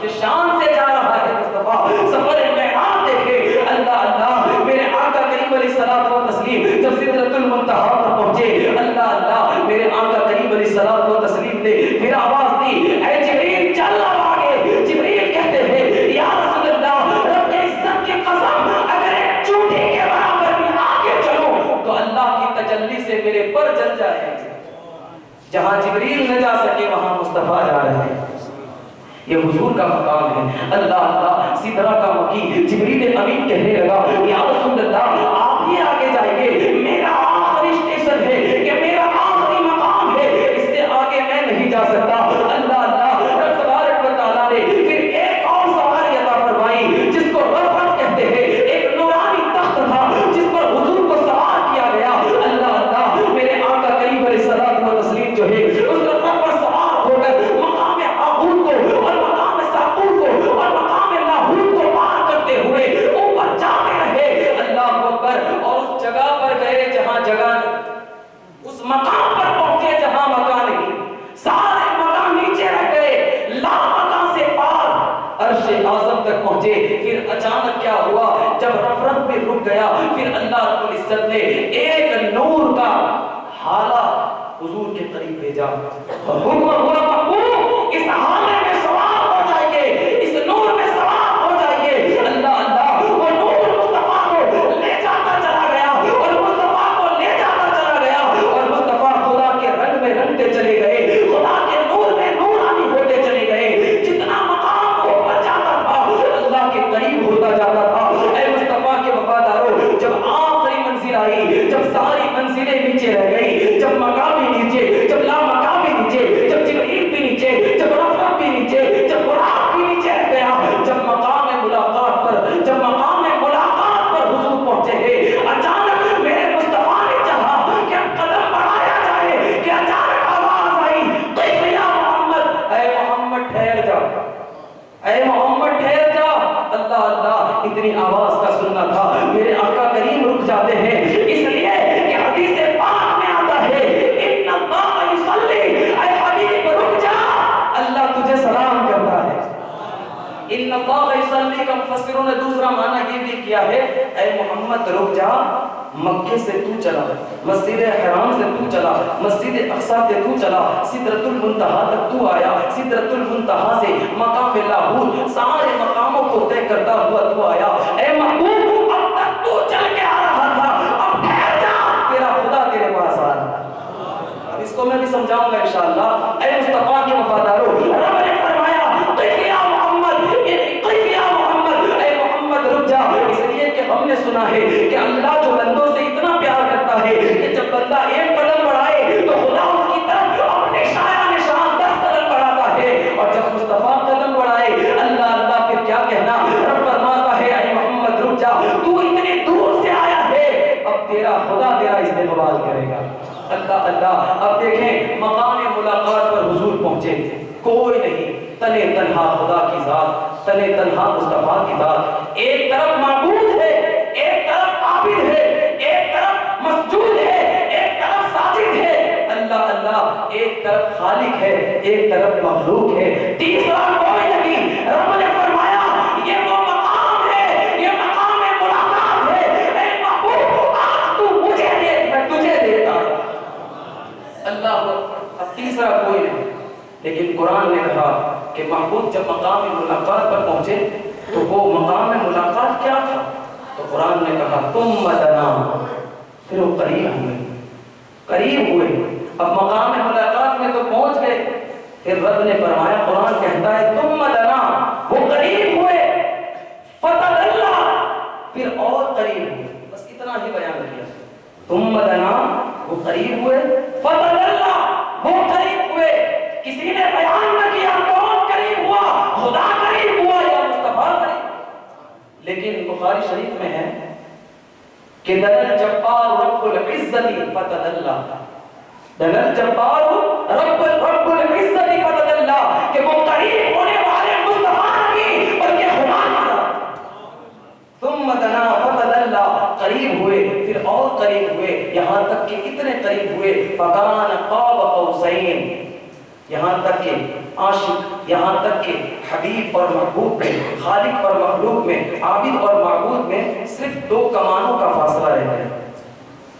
کہ شان سے جا رہا ہے مصطفیٰ، سفر معراج دیکھے۔ اللہ اللہ۔ میرے آقا کریم علیہ الصلوۃ والتسلیم جب سدرۃ المنتہا پر پہنچے، اللہ اللہ، میرے آقا کریم علیہ الصلوۃ والتسلیم نے پھر آواز دی، اے جبریل چل اب آگے۔ جبریل کہتے ہیں یا رسول اللہ، رب کے عزت کی قسم اگر ایک چونٹی کے برابر بھی آگے چلوں تو اللہ کی تجلی سے میرے پر جل جائیں گے۔ جہاں جبریل نہ جا سکے وہاں مصطفیٰ جا رہے ہیں، یہ حضور کا مقام ہے۔ اللہ اللہ۔ سدرہ کا مکی جبریل امین کہنے لگا یا رسول اللہ آپ ہی آگے جائیں گے، میرا آخری اسٹیشن ہے، کہ میرا آخری مقام ہے، اس سے آگے میں نہیں جا سکتا۔ اللہ اللہ۔ رب تبارک و تعالیٰ نے پھر ایک اور سواری عطا فرمائی جس کو رفعت کہتے ہیں، ایک نورانی تخت تھا جس پر حضور کو سوار کیا گیا۔ اللہ اللہ۔ میرے آقا کریم علیہ الصلوۃ والتسلیم جو ہے اس رفعت پر سوار ہو کر مقام عبود کو اور مقام ساقور کو اور مقام لاہور کو پار کرتے ہوئے اوپر جاتے رہے۔ اللہ اکبر۔ اور اس جگہ پر گئے جہاں جگہ نہیں، اس مقام پر پہنچے جہاں مکان نہیں، سارے مقام نیچے رہ گئے، لا مکان سے پار عرش اعظم تک پہنچے۔ پھر اچانک کیا ہوا، جب رفرف میں رک گیا، پھر اللہ رب العزت نے ایک نور کا حالہ حضور کے قریب بھیجا اور حکم ہوا محبوب اس حالے میں سوار ہو جائیے، اس نور میں سوار ہو جائیے۔ اللہ اللہ۔ وہ نور مصطفیٰ کو لے جاتا چلا گیا اور مصطفیٰ کو لے جاتا چلا گیا اور مصطفیٰ خدا کے رنگ میں رنگتے چلے گئے، خدا کے نور میں نورانی ہوتے چلے گئے، جتنا مقام اوپر جاتا تھا اللہ کے قریب ہوتا جاتا تھا۔ اے مصطفیٰ کے وفاداروں، جب آخری منزل آئی، جب ساری منزلیں نیچے رہ گئی، جب مقام بھی نیچے، جب لا مقام بھی نیچے، جب جبریل بھی نیچے، جب رفعت بھی نیچے، جب براق بھی نیچے رہ گیا، جب مقام ملاقات پر، جب مقام ملاقات پر حضور پہنچے ہیں، اچانک میرے مصطفیٰ نے چاہا کہ قدم بڑھایا جائے کہ اچانک آواز آئی، قف یا محمد، اے محمد ٹھہر جا، اے محمد ٹھہر جا۔ اللہ اللہ۔ اتنی آواز کا سننا تھا، میرے آقا کریم رک جاتے ہیں، اس لیے کہ حدیث پاک میں آتا ہے ان اللہ یصلی، اے حبیب رک جا، اللہ تجھے سلام کرتا ہے۔ ان اللہ یصلی کا مفسروں نے دوسرا معنی یہ بھی کیا ہے، اے محمد رک جا، مکے سے تو چلا، مسجد حرام سے تو چلا، مسجد اقصی سے تو چلا، سدرۃ المنتہا تک تو آیا، سدرۃ المنتہا سے مقام لاہوت، سارے مقاموں کو طے کرتا ہوا تو آیا۔ اے محبوب اب تک تو چل کے آ رہا تھا، اب ٹھہر جا، تیرا خدا تیرے پاس آ رہا ہے۔ اب اس کو میں بھی سمجھاؤں گا انشاءاللہ۔ اے مصطفیٰ کے وفاداروں، رب نے فرمایا قف یا محمد، قف یا محمد، اے محمد رک جا، اس لیے کہ ہم نے سنا ہے کہ اللہ جو بندوں سے اتنا پیار کرتا ہے کہ جب بندہ ایک قدم بڑھائے تو خدا اس کی طرف اپنے سایہ نشان 10 قدم بڑھاتا ہے، اور جب مصطفیٰ قدم بڑھائے اللہ اللہ پھر کیا کہنا، رب فرماتا ہے اے محمد رک جا، تو اتنی دور سے آیا ہے، اب تیرا خدا تیرا استقبال کرے گا۔ اللہ اللہ۔ اب دیکھیں مقام ملاقات پر حضور پہنچے، کوئی نہیں، تنے تنہا خدا کی ذات، تنے تنہا مصطفیٰ کی ذات، ایک طرف معبود ہے، ایک طرف عابد ہے، ایک طرف مسجود ہے، ایک طرف ساجد ہے، اللہ اللہ، ایک طرف خالق ہے، ایک طرف مخلوق ہے، تیسرا کوئی نہیں۔ رب نے فرمایا یہ وہ مقام ہے، یہ مقام ملاقات ہے، اے محبوب آج تو مجھے دیکھ، میں تجھے دیکھتا ہوں۔ اللہ، اب تیسرا کوئی نہیں۔ لیکن قرآن نے کہا کہ محبوب جب مقام ملاقات پر پہنچے تو وہ مقام ملاقات کیا تھا؟ تو قرآن نے کہا تم دنا، پھر وہ قریب ہوئے، قریب ہوئے۔ اب مقام ملاقات میں تو پہنچ گئے، پھر رب نے فرمایا، قرآن کہتا ہے تم دنا، وہ قریب ہوئے، فتدلا، پھر اور قریب ہوئے، بس اتنا ہی بیان کیا۔ تم دنا، وہ قریب ہوئے، فتدلا، وہ قریب ہوئے۔ کسی نے بیان نہ کیا کون قریب ہوا، خدا قریب ہوا یا مصطفیٰ قریب۔ لیکن بخاری شریف میں ہے کہ دنا الجبار رب العزت فتدلا، دنا الجبار رب العزت فتدلا، کہ وہ قریب ہونے والے مصطفیٰ کی بلکہ خدا کی ذات۔ ثم دنا فتدلا، قریب ہوئے، پھر اور قریب ہوئے، یہاں تک کہ اتنے قریب ہوئے فکان قاب قوسین، یہاں تک کہ عاشق، یہاں تک کہ حبیب اور محبوب میں، خالق اور مخلوق میں، عابد اور معبود میں صرف 2 کمانوں کا فاصلہ رہ گیا۔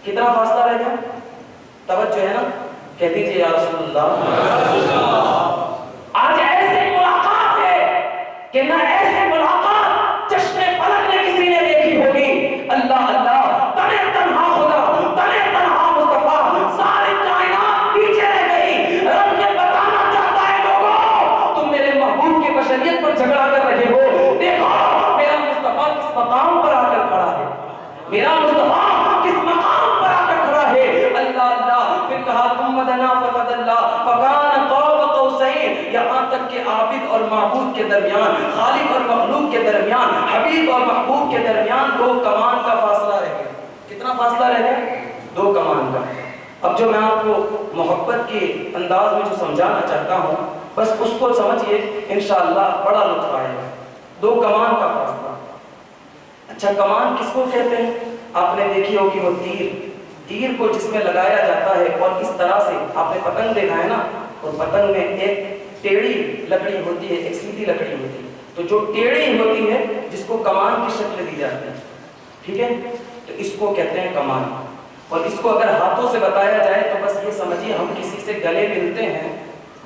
کتنا فاصلہ رہ گیا؟ توجہ ہے نا؟ کہہ دیجیے یا رسول اللہ۔ آج ایسے ملاقات ہے کہ نہ ایسے ملاقات چشم فلک نے کسی نے دیکھی ہوگی۔ اللہ اللہ، تنے تنہا خدا، تنے تنہا مصطفیٰ، ساری کائنات پیچھے رہ گئی۔ رب یہ بتانا چاہتا ہے لوگوں، تم میرے محبوب کی بشریت پر جھگڑا کر رہے ہو، دیکھو میرا مصطفیٰ کس مقام پر آ کر کھڑا ہے، میرا مصطفیٰ کس مقام پر آ کر کھڑا ہے۔ اللہ اللہ، پھر کہا تم دنا فتدلا فکان قاب قوسین، یہاں تک کہ عابد اور معبود کے درمیان، خالق اور مخلوق کے درمیان، حبیب اور محبوب کے درمیان 2 کمان کا فاصلہ رہ گیا۔ کتنا فاصلہ رہ گیا؟ 2 کمان کا۔ اب جو میں آپ کو محبت کے انداز میں جو سمجھانا چاہتا ہوں، بس اس کو سمجھیے، انشاءاللہ بڑا لطف آئے گا۔ 2 کمان کا فاصلہ۔ اچھا کمان کس کو کہتے ہیں؟ آپ نے دیکھی ہوگی وہ تیر کو جس میں لگایا جاتا ہے، اور اس طرح سے آپ نے پتنگ دیکھا ہے نا، اور پتنگ میں ایک ٹیڑھی لکڑی ہوتی ہے، ایک سیدھی لکڑی ہوتی ہے، تو جو ٹیڑھی ہوتی ہے جس کو کمان کی شکل دی جاتی ہے، ٹھیک ہے، تو اس کو کہتے ہیں کمان۔ اور اس کو اگر ہاتھوں سے بتایا جائے تو بس یہ سمجھیے ہم کسی سے گلے ملتے ہیں،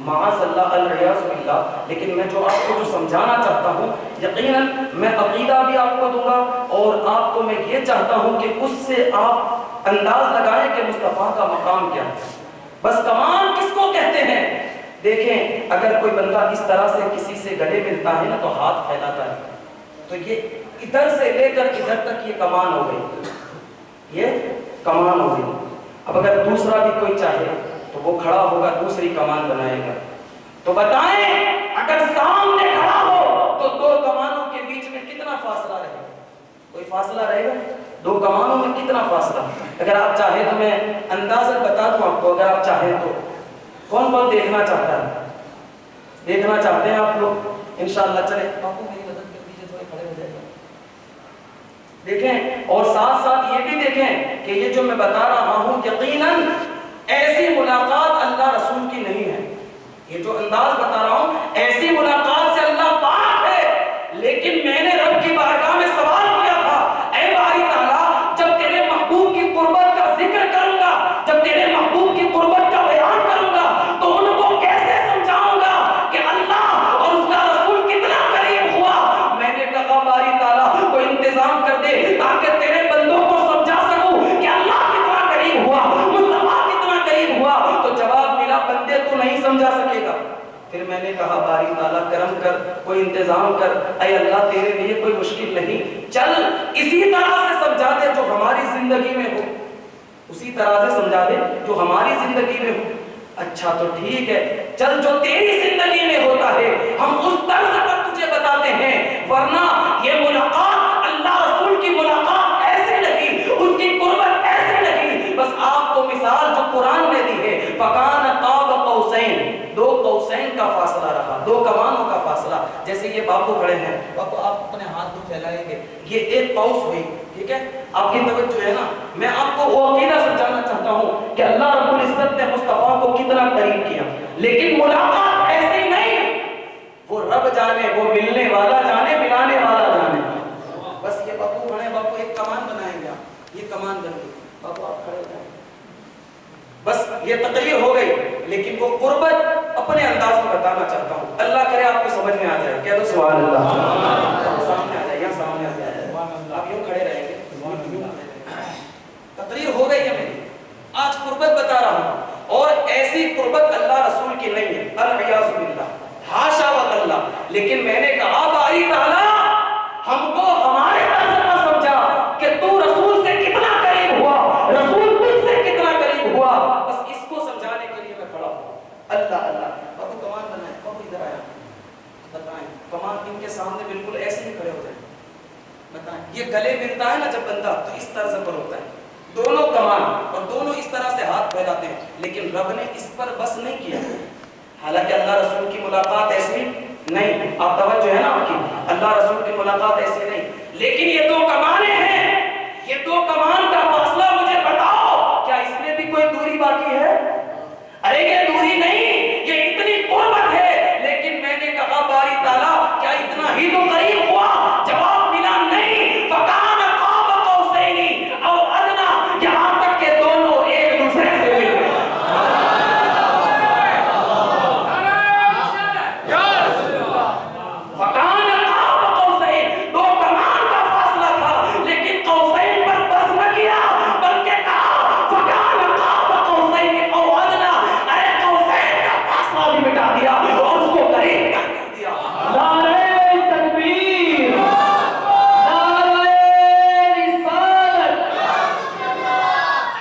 معاذ اللہ العیاذ باللہ، لیکن میں جو آپ کو جو سمجھانا چاہتا ہوں، یقیناً میں عقیدہ بھی آپ کو دوں گا، اور آپ کو میں یہ چاہتا ہوں کہ اس سے آپ انداز لگائیں کہ مصطفیٰ کا مقام کیا ہے۔ بس کمان کس کو کہتے ہیں؟ دیکھیں اگر کوئی بندہ اس طرح سے کسی سے گلے ملتا ہے نا تو ہاتھ پھیلاتا ہے، تو یہ ادھر سے لے کر ادھر تک یہ کمان ہو گئی، یہ کمان ہو گئی۔ اب اگر دوسرا بھی کوئی چاہے تو وہ کھڑا ہوگا، دوسری کمان بنائے گا۔ تو بتائیں اگر سامنے کھڑا ہو تو 2 کمانوں کے بیچ میں کتنا فاصلہ رہے گا؟ کوئی فاصلہ رہے گا؟ 2 کمانوں میں کتنا فاصلہ؟ اگر آپ چاہیں تو میں اندازہ بتا دوں آپ کو، اگر آپ چاہیں تو کون کون دیکھنا چاہتا ہے؟ دیکھنا چاہتے ہیں آپ لوگ؟ انشاءاللہ چلے باپو میری مدد کر دیجیے، تھوڑے کھڑے ہو جائے گا۔ دیکھیں اور ساتھ ساتھ یہ بھی دیکھیں کہ یہ جو میں بتا رہا ہوں یقیناً ایسی ملاقات اللہ رسول کی نہیں ہے۔ یہ جو انداز بتا رہا ہوں ایسی ملاقات سے اللہ پاک ہے، لیکن میں نے رب کی بارگاہ میں سوال کیا تھا، اے باری تعالیٰ جب تیرے محبوب کی پھر میں نے کہا باری تعالیٰ کرم کر، کوئی انتظام کر، اے اللہ تیرے لیے کوئی مشکل نہیں، چل اسی طرح سے سمجھا دے جو ہماری زندگی میں ہو، اسی طرح سے سمجھا دے جو ہماری زندگی میں ہو۔ اچھا تو ٹھیک ہے، چل جو تیری زندگی میں ہوتا ہے ہم اس طرز پر تجھے بتاتے ہیں، ورنہ یہ ملاقات اللہ رسول کی ملاقات ایسے لگی، اس کی قربت ایسے لگی، بس آپ کو مثال جو قرآن نے دی ہے، فَكَانَ قَابَ قَوْسَيْنِ، دو قوسین کا فاصلہ رہا، دو کمانوں کا فاصلہ۔ جیسے یہ باپو کھڑے ہیں، باپو آپ اپنے ہاتھ کو پھیلائیں گے، یہ ایک قوس ہوئی، ٹھیک ہے؟ آپ کی توجہ ہے نا؟ میں آپ کو وہ عقیدہ سمجھانا چاہتا ہوں کہ اللہ رب العزت نے مصطفیٰ کو کتنا قریب کیا، لیکن ملاقات ایسی نہیں، وہ رب جانے، وہ ملنے والا جانے، ملانے والا جانے۔ بس یہ باپو کھڑے، باپو ایک کمان بنائیں گے، یہ کمان بن گئی، باپو آپ کھڑے جائیں، بس یہ تقریر ہو گئی، لیکن وہ قربت اپنے انداز میں بتانا چاہتا ہوں، اللہ کرے آپ کو سمجھ میں آ جائے، کہہ دو سبحان اللہ، سامنے آ جائے، یہاں سامنے آ جائے، آپ یوں کھڑے رہیں گے، تقریر ہو گئی ہے میری، آج قربت بتا رہا ہوں، اور ایسی قربت اللہ رسول کی نہیں ہے، العیاذ باللہ، حاشا وکلا، لیکن میں نے کہا باری تعالیٰ ہم کو ہمارے طرز پر سمجھا کہ تو رسول سے کتنا قریب ہوا، رسول تجھ سے کتنا قریب ہوا، بس اس کو سمجھانے کے لیے میں کھڑا ہوں۔ اللہ اللہ، بابو کمان بنائیں، بابو ادھر آیا، بتائیں کمان ان کے سامنے بالکل ایسے ہی کھڑے ہو جائیں، بتائیں یہ گلے ملتا ہے نا جب بندہ تو اس طرز پر ہوتا ہے، دونوں کمان اور دونوں اس طرح سے ہاتھ پھیلاتے ہیں، لیکن رب نے اس پر بس نہیں کیا، حالانکہ اللہ رسول کی ملاقات ایسی نہیں، آپ توجہ ہے نا آپ کی، اللہ رسول کی ملاقات ایسی نہیں، لیکن یہ دو کمانیں ہیں، یہ دو کمان کا فاصلہ مجھے بتاؤ کیا اس میں بھی کوئی دوری باقی ہے؟ ارے یہ دوری نہیں، یہ اتنی قربت ہے، لیکن میں نے کہا باری تعالیٰ کیا اتنا ہی تو قریب ہوا؟ جواب ملا نہیں، فَكَانَ قَابَ قَوْسَيْنِ أَوْ أَدْنَىٰ، یہاں تک کہ دونوں ایک دوسرے سے مل گئے۔ فَكَانَ قَابَ قَوْسَيْنِ، دو کمان کا فاصلہ تھا، لیکن قوسین پر بس نہ کیا، بلکہ کہا فَكَانَ قَابَ قَوْسَيْنِ أَوْ أَدْنَىٰ، ارے قوسین کا فاصلہ بھی مٹا دیا اور اس کو قریب کر دیا۔ نعرہ تکبیر، نعرہ رسالت،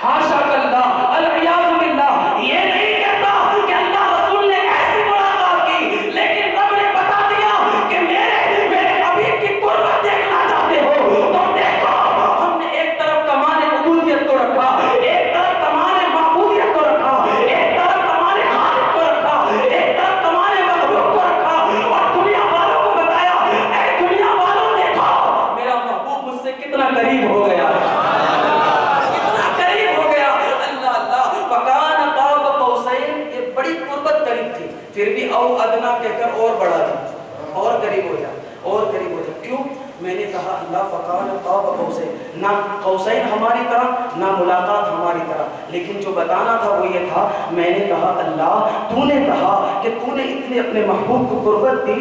حاشا اللہ، العیاذ باللہ، یہ نہیں کہتا کہ اللہ رسول نے ایسی ملاقات کی، لیکن رب نے بتا دیا کہ میرے حبیب کی قربت دیکھنا چاہتے ہو تو دیکھو، ہم نے ایک طرف کمان عبودیت کو رکھا، ایک طرف کمان معبودیت کو رکھا، ایک طرف کمان خالق کو رکھا، ایک طرف کمان مخلوق کو رکھا، اور دنیا والوں کو بتایا اے دنیا والوں دیکھو میرا محبوب مجھ سے کتنا قریب ہو گیا، کتنا قریب ہو گیا۔ اللہ اللہ، فَكَانَ قَابَ قَوْسَيْنِ، یہ بڑی قربت قریب تھی، پھر بھی او ادنا کہہ کر اور بڑھا دی، اور قریب ہو جا، اور قریب ہو جا، کیوں؟ میں نے کہا اللہ فَكَانَ قَابَ قَوْسَيْنِ، نہ قوسین ہماری طرح نہ ملاقات ہماری طرح، لیکن جو بتانا تھا وہ یہ تھا، میں نے کہا اللہ تو نے کہا کہ تو نے اتنے اپنے محبوب کو قربت دی،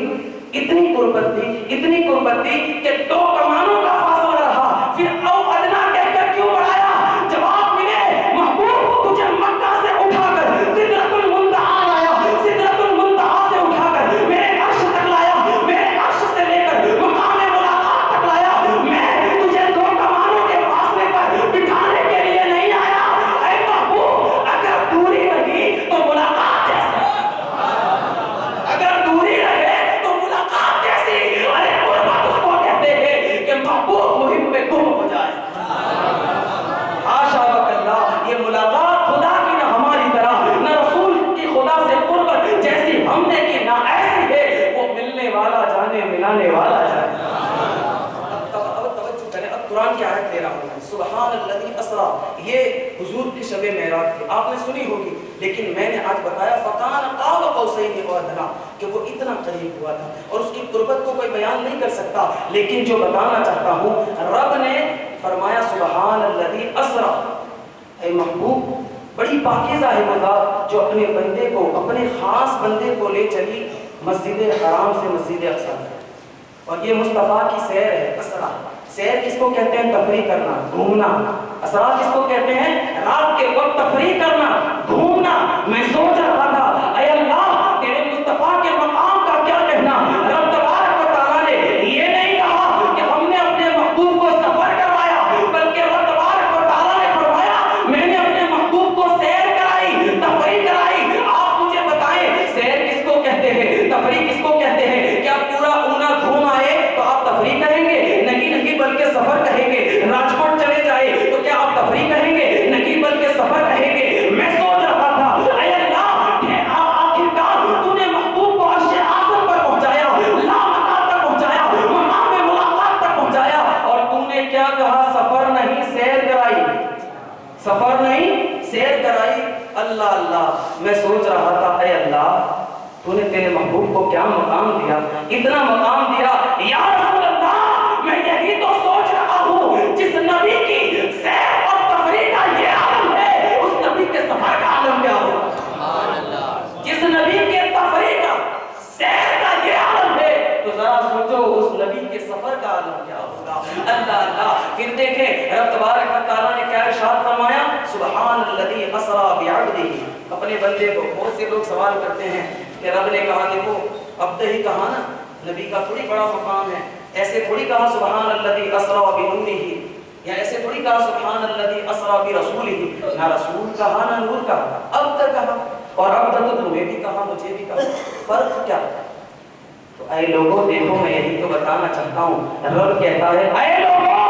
اتنی قربت دی، اتنی قربت دی کہ دو کمانوں کا فاصلہ رہا، پھر او ادنا کہہ کر کیوں بڑھایا؟ جواب ملے، محبوب تجھے مکہ سے اٹھا کر سدرۃ المنتہا لایا، سدرۃ المنتہا سے اٹھا کر میرے عرش تک لایا، میرے عرش سے لے کر مقام ملاقات تک لایا، میں تجھے دو کمانوں کے فاصلے پر بٹھانے کے لیے نہیں آیا، اے محبوب اگر دوری رہی تو ملاقات کیسے، اگر دوری رہے تو ملاقات کیسی، ارے قربت اس کو کہتے ہیں کہ محبوب مہم میں گم ہو جائے، حاشا وکلا، یہ ملاقات خدا کی نہ ہماری طرح، نہ رسول کی خدا سے قربت جیسی ہم نے کی، نہ ایسی ہے، وہ ملنے والا جانے، ملانے والا جانے۔ اب توجہ کریں، اب قرآن کی آیت لے رہا ہوں، سبحان الذی اسرا، یہ حضور کی شب معراج تھی، آپ نے سنی ہوگی، لیکن میں نے آج بتایا فَكَانَ قَابَ قَوْسَيْنِ أَوْ أَدْنَىٰ، کہ وہ اتنا قریب ہوا تھا، اور اس کی قربت کو کوئی بیان نہیں کر سکتا، لیکن جو بتانا چاہتا ہوں، رب نے فرمایا سبحان الذی اسرا، اے محبوب بڑی پاکیزہ ہے وہ ذات جو اپنے بندے کو، اپنے خاص بندے کو لے چلی مسجد حرام سے مسجد اقصی، اور یہ مصطفیٰ کی سیر ہے، اسرا، سیر کس کو کہتے ہیں؟ تفریح کرنا، گھومنا، اسرا کس کو کہتے ہیں؟ رات کے وقت تفریح کرنا، گھومنا۔ میں سوچ رہا تھا اے اللہ تیرے مصطفیٰ کے سفر نہیں سیر کرائی. اللہ اللہ میں سوچ رہا تھا اے اللہ تو نے تیرے محبوب کو کیا مقام دیا, اتنا مقام دیا. یا رسول اللہ میں یہی تو سوچ رہا ہوں جس نبی کی سیر اور تفریح کا یہ عالم ہے اس نبی کے سفر کا عالم کیا ہوگا. جس نبی کے تفریح کا سیر کا یہ عالم ہے تو ذرا سوچو اس نبی کے سفر کا عالم کیا ہوگا. اللہ اللہ. پھر دیکھیں رب تبارک و تعالیٰ نے کیا ارشاد فرمایا, سبحان الذی اسری بعبدہ. اپنے بندے کو بہت سے لوگ سوال کرتے ہیں کہ رب نے کہا دیکھو عبد ہی کہا نا, نبی کا تھوڑی بڑا مقام ہے, ایسے تھوڑی کہا سبحان الذی اسری بنورہ, یا ایسے تھوڑی کہا سبحان الذی اسری برسولہ. نہ رسول کہا نہ نور کہا, عبد کہا. اور عبد تو تمہیں بھی کہا مجھے بھی کہا, فرق کیا؟ تو اے لوگوں دیکھو میں یہی تو بتانا چاہتا ہوں. رب کہتا ہے اے لوگوں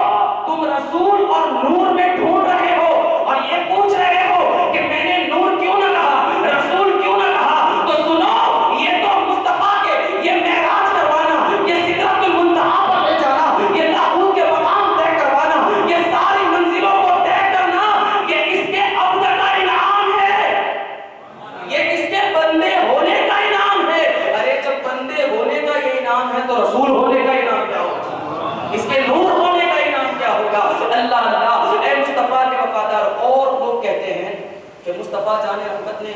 تم رسول اور نور میں ڈھونڈ رہے ہو اور یہ پوچھ رہے ہو کہ میں نے نور کیوں نہ کہا, رسول کیوں نہ کہا. تو سنو یہ تو مصطفیٰ کے یہ معراج کروانا, یہ سدرۃ المنتہا پر لے جانا, یہ لاہوت کے مقام طے کروانا, یہ ساری منزلوں کو طے کرنا, یہ اس کے عبد کا انعام ہے, یہ اس کے بندے ہونے کا انعام ہے. ارے جب بندے ہونے کا یہ انعام ہے تو رسول ہونے کا انعام کیا ہوگا, اس کے نور ہونے کا انعام کیا ہوگا. اللہ اللہ. اے مصطفیٰ کے وفادار. اور لوگ کہتے ہیں کہ مصطفیٰ جان رحمت نے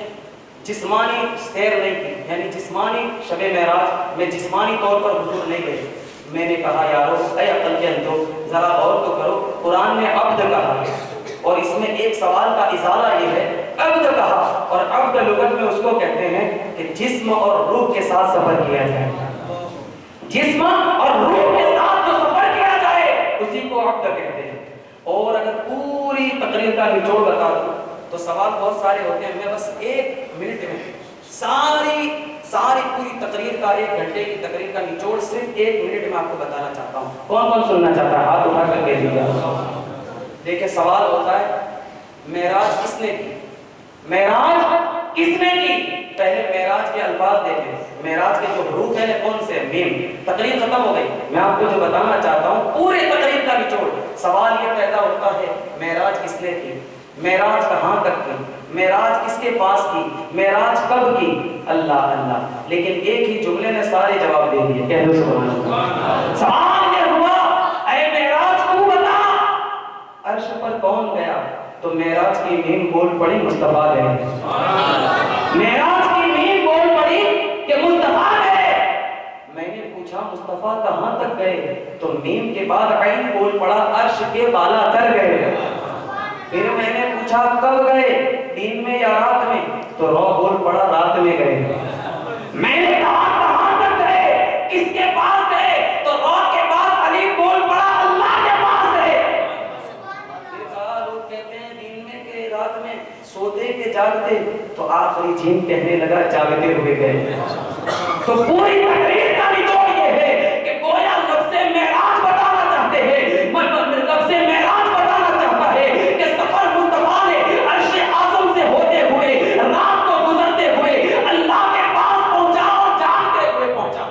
جسمانی سیر نہیں کی, یعنی جسمانی شب معراج میں جسمانی طور پر حضور نہیں گئے. میں نے کہا یارو اے عقل کے اندھو ذرا غور تو کرو, قرآن نے عبد کہا اور اس میں ایک سوال کا ازالہ یہ ہے, عبد کہا, اور عبد لغت میں اس کو کہتے ہیں کہ جسم اور روح کے ساتھ سفر کیا جائے. جسم اور روح کے ساتھ جو سفر کیا جائے اسی کو عبد کہتے ہیں. اور اگر پوری تقریر کا نچوڑ بتا دوں تو سوال بہت سارے ہوتے ہیں, میں بس 1 منٹ میں ساری پوری تقریر کا 1 گھنٹے کی تقریر کا نچوڑ صرف 1 منٹ میں آپ کو بتانا چاہتا ہوں. کون کون سننا چاہتا ہے ہاتھ اٹھا کر کہہ دیجیے. دیکھیں سوال ہوتا ہے معراج کس نے کی, معراج کس نے کی. پہلے معراج کے الفاظ دیکھیں, معراج کے جو حروف ہیں کون سے, میم. تقریر ختم ہو گئی. میں آپ کو جو بتانا چاہتا ہوں پورے تقریر کا نچوڑ, سوال یہ پیدا ہوتا ہے معراج کس نے کی, معراج کہاں تک کی, معراج کس کے پاس کی, معراج کب کی. اللہ اللہ. لیکن ایک ہی جملے نے سارے جواب دے دیے. کہہ دو سبحان اللہ. سوال یہ ہوا اے معراج تو بتا عرش پر کون گیا, تو معراج کی میم بول پڑی مصطفیٰ گئے. معراج کی میم بول پڑی کہ مصطفیٰ گئے. میں نے پوچھا مصطفیٰ کہاں تک گئے, تو میم کے بعد عین بول پڑا عرش کے بالا تر گئے. پھر میں نے پوچھا کب گئے, دن میں یا رات میں, تو رو بول پڑا رات میں گئے. میں نے کہا کہاں تک گئے, کس کے پاس گئے, تو رو کے بعد علی بول پڑا اللہ کے پاس گئے. پھر کہا لوگ کہتے ہیں دن میں کہ رات میں, سوتے کے جاگتے, تو آخری جھیم کہنے لگا جاگتے ہوئے گئے. تو پوری تقریر کا نچوڑ یہ ہے کہ گویا لفظ معراج بتانا چاہتے ہیں, لفظ معراج بتانا چاہتا ہے کہ سفر مصطفیٰ نے عرش اعظم سے ہوتے ہوئے رات کو گزرتے ہوئے اللہ کے پاس پہنچا اور جاگتے ہوئے پہنچا.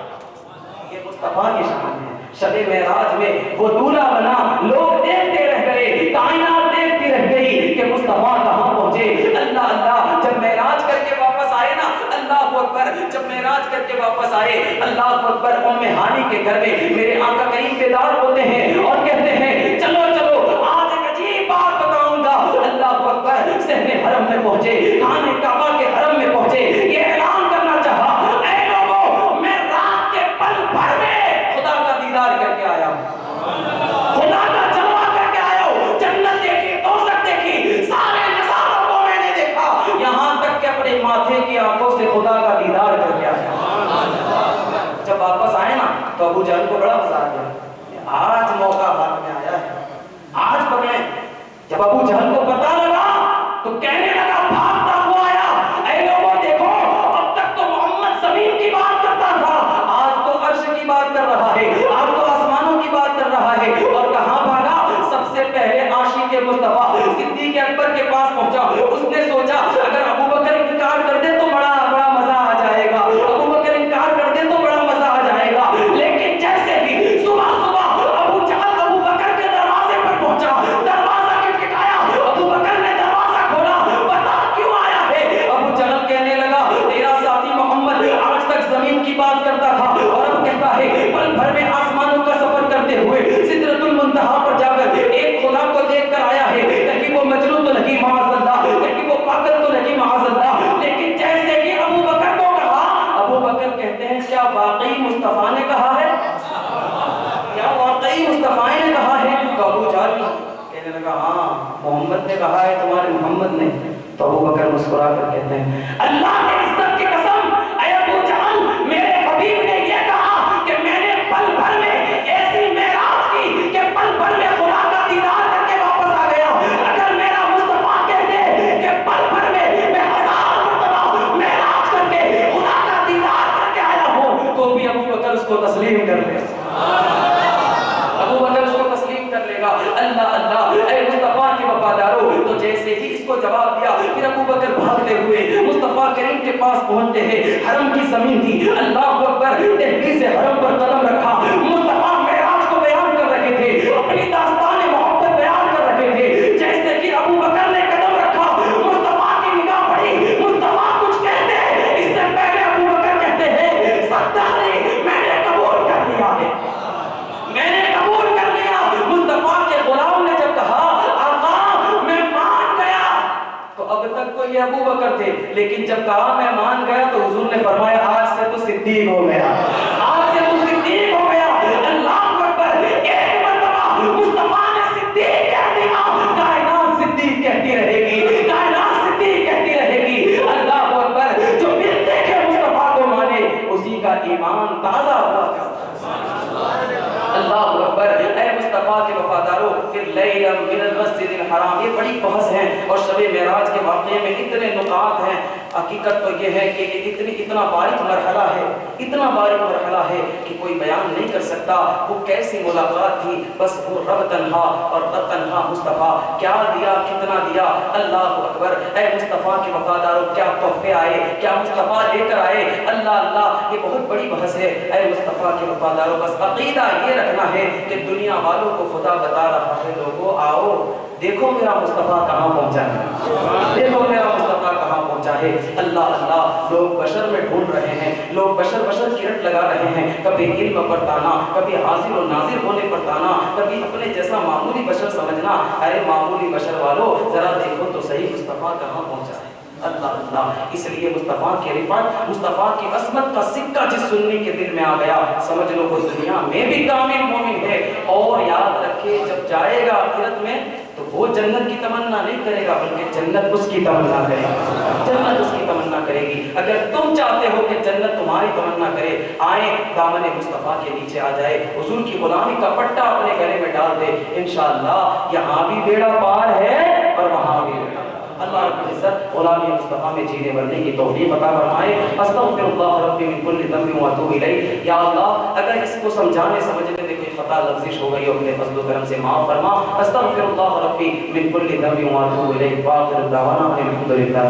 یہ مصطفیٰ کی شان ہے. شب معراج میں وہ دولہا بنا, لوگ دیکھتے رہ گئے, کائنات دیکھتی رہ گئی کہ مصطفیٰ کہاں پہنچے. اللہ اللہ. جب معراج کر کے واپس آئے نا, اللہ اکبر, جب معراج کر کے واپس آئے, اللہ اکبر, ام ہانی کے گھر میں میرے آقا کریم بیدار ہوتے ہیں اور کہتے ہیں چلو چلو آج ایک عجیب بات بتاؤں گا. اللہ اکبر. صحن حرم میں پہنچے, خانہ کعبہ کے حرم میں پہنچے, یہ اعلان کرنا چاہا اے لوگوں میں رات کے پل بھر میں خدا کا دیدار کر کے آیا ہوں, خدا کا جلوہ کر کے آیا ہوں. جنت دیکھی, دوزخ دیکھی, سارے نظاروں کو میں نے دیکھا, یہاں تک کہ اپنے ماتھے کی آنکھوں سے خدا کا دیدار کر کے آیا. جب واپس آئے نا تو ابو جہل کو بڑا مزہ آ گیا, آج موقع ہاتھ میں آیا ہے, آج پکڑیں. جب ابو جہل کو پتہ لگا تو کہنے لگا بھاگتا ہوا آیا, اے لوگوں دیکھو اب تک تو محمد زمین کی بات کرتا تھا, آج تو عرش کی بات کر رہا ہے, آج تو آسمانوں کی بات کر رہا ہے. اور کہاں بھاگا, سب سے پہلے عاشق مصطفیٰ صدیق اکبر کے پاس پہنچا. اس نے سوچا اگر ابو بکر انکار کر دے تو بڑا مزہ آ جائے گا, ابو بکر انکار کر دے تو بڑا مزہ آ جائے گا. لیکن جیسے ہی صبح صبح ابو جہل ابو بکر کے دروازے پر پہنچا, دروازہ کھٹکھٹایا, ابو بکر نے محمد نے کہا ہے تمہارے محمد نے؟ تو ابو بکر مسکرا کر کہتے ہیں اللہ کی عزت کی قسم اے ابو جہل، میرے حبیب نے یہ کہا کہ میں نے پل بھر میں ایسی معراج کی کہ پل بھر میں خدا کا دیدار کر کے واپس آ گیا۔ اگر میرا مصطفیٰ کہہ دے کہ پل بھر میں 1000 مرتبہ معراج کر کے خدا کا دیدار کر کے آیا ہوں، تو بھی ابو بکر اس کو تسلیم کر لے گا، ابو بکر اس کو تسلیم کر لے گا۔ اللہ اللہ اے مصطفیٰ کے وفادارو، تو جیسے ہی اس کو جواب دیا پھر ابو بکر بھاگتے ہوئے مصطفیٰ کریم کے پاس پہنچتے ہیں۔ حرم کی زمین تھی، اللہ اکبر، دہلیز حرم پر قدم رکھا، مصطفیٰ معراج کو بیان کر رہے تھے، اپنی داستان محبت بیان کر رہے تھے۔ جیسے کہ ابو بکر نے قدم رکھا، مصطفیٰ کی نگاہ پڑی، مصطفیٰ کچھ کہتے ہیں، اس سے پہلے ابو بکر کہتے ہیں صدقنی، میں نے قبول کر لیا ہے، میں نے قبول کر لیا۔ مصطفیٰ کے غلام نے جب کہا آقا میں مان گیا، تو اب تک تو یہ ابو بکر تھے، لیکن جب کہا میں مان گیا تو حضور نے فرمایا آج سے تو صدیق ہو گیا، آج سے تو صدیق ہو گیا۔ اللہ اکبر، ایک مرتبہ مصطفیٰ نے صدیق کہہ دیا، کائنات صدیق کہتی رہے گی، کائنات صدیق کہتی رہے گی۔ اللہ اکبر، جو بن دیکھے مصطفیٰ کو مانے اسی کا ایمان تازہ ہوا۔ اللہ اکبر، اے مصطفیٰ کے وفاداروں، پھر لیلا من المسجد الحرام، یہ بڑی بحث ہے اور شب معراج کے واقعے میں اتنے نکات ہیں۔ حقیقت تو یہ ہے کہ یہ اتنا باریک مرحلہ ہے، اتنا باریک مرحلہ ہے کہ کوئی بیان نہیں کر سکتا وہ کیسی ملاقات تھی۔ بس وہ رب تنہا اور رب تنہا مصطفیٰ کیا دیا، کتنا دیا۔ اللہ اکبر، اے مصطفیٰ کے وفاداروں، کیا تحفے آئے، کیا مصطفیٰ لے کر آئے۔ اللہ اللہ، یہ بہت بڑی بحث ہے۔ اے مصطفیٰ کے وفاداروں، بس عقیدہ یہ رکھنا ہے کہ دنیا والوں کو خدا بتا رہا ہے لوگوں آؤ دیکھو میرا مصطفیٰ کہاں پہنچا ہے، دیکھو میرا مصطفیٰ کہاں پہنچا ہے۔ اللہ اللہ، لوگ بشر میں ڈھونڈ رہے ہیں، لوگ بشر کی رٹ لگا رہے ہیں، کبھی علم پر تانا، کبھی حاضر و ناظر ہونے پر تانا، کبھی اپنے جیسا معمولی بشر سمجھنا۔ ارے معمولی بشر والوں ذرا دیکھو تو صحیح مصطفیٰ کہاں پہنچا ہے۔ اللہ اللہ، اس لیے مصطفیٰ کی رفعت، مصطفیٰ کی عظمت کا سکہ جس سنی کے دل میں آ گیا، سمجھ لو وہ دنیا میں بھی کامل مومن ہے۔ اور یاد رکھے جب جائے گا آخرت میں تو وہ جنت کی تمنا نہیں کرے گا بلکہ جنت اس کی تمنا کرے گی، جنت اس کی تمنا کرے گی۔ اگر تم چاہتے ہو کہ جنت تمہاری تمنا کرے، آئیں دامن مصطفیٰ کے نیچے آ جائے، حضور کی غلامی کا پٹا اپنے گلے میں ڈال دے، انشاءاللہ یہاں بھی بیڑا پار ہے اور وہاں بھی بیڑا۔ اللہ رب العزت غلامی مصطفیٰ میں جینے مرنے کی توفیق عطا فرمائے۔ استغفر اللہ ربی من کل ذنب واتوب الیہ۔ یا اللہ، اگر اس کو سمجھانے سمجھنے میں کوئی خطا لفظش ہو گئی ہو اپنے فضل و کرم سے معاف فرما۔ استغفر اللہ ربی من کل ذنب واتوب الیہ۔ وآخر دعوانا الحمد للہ۔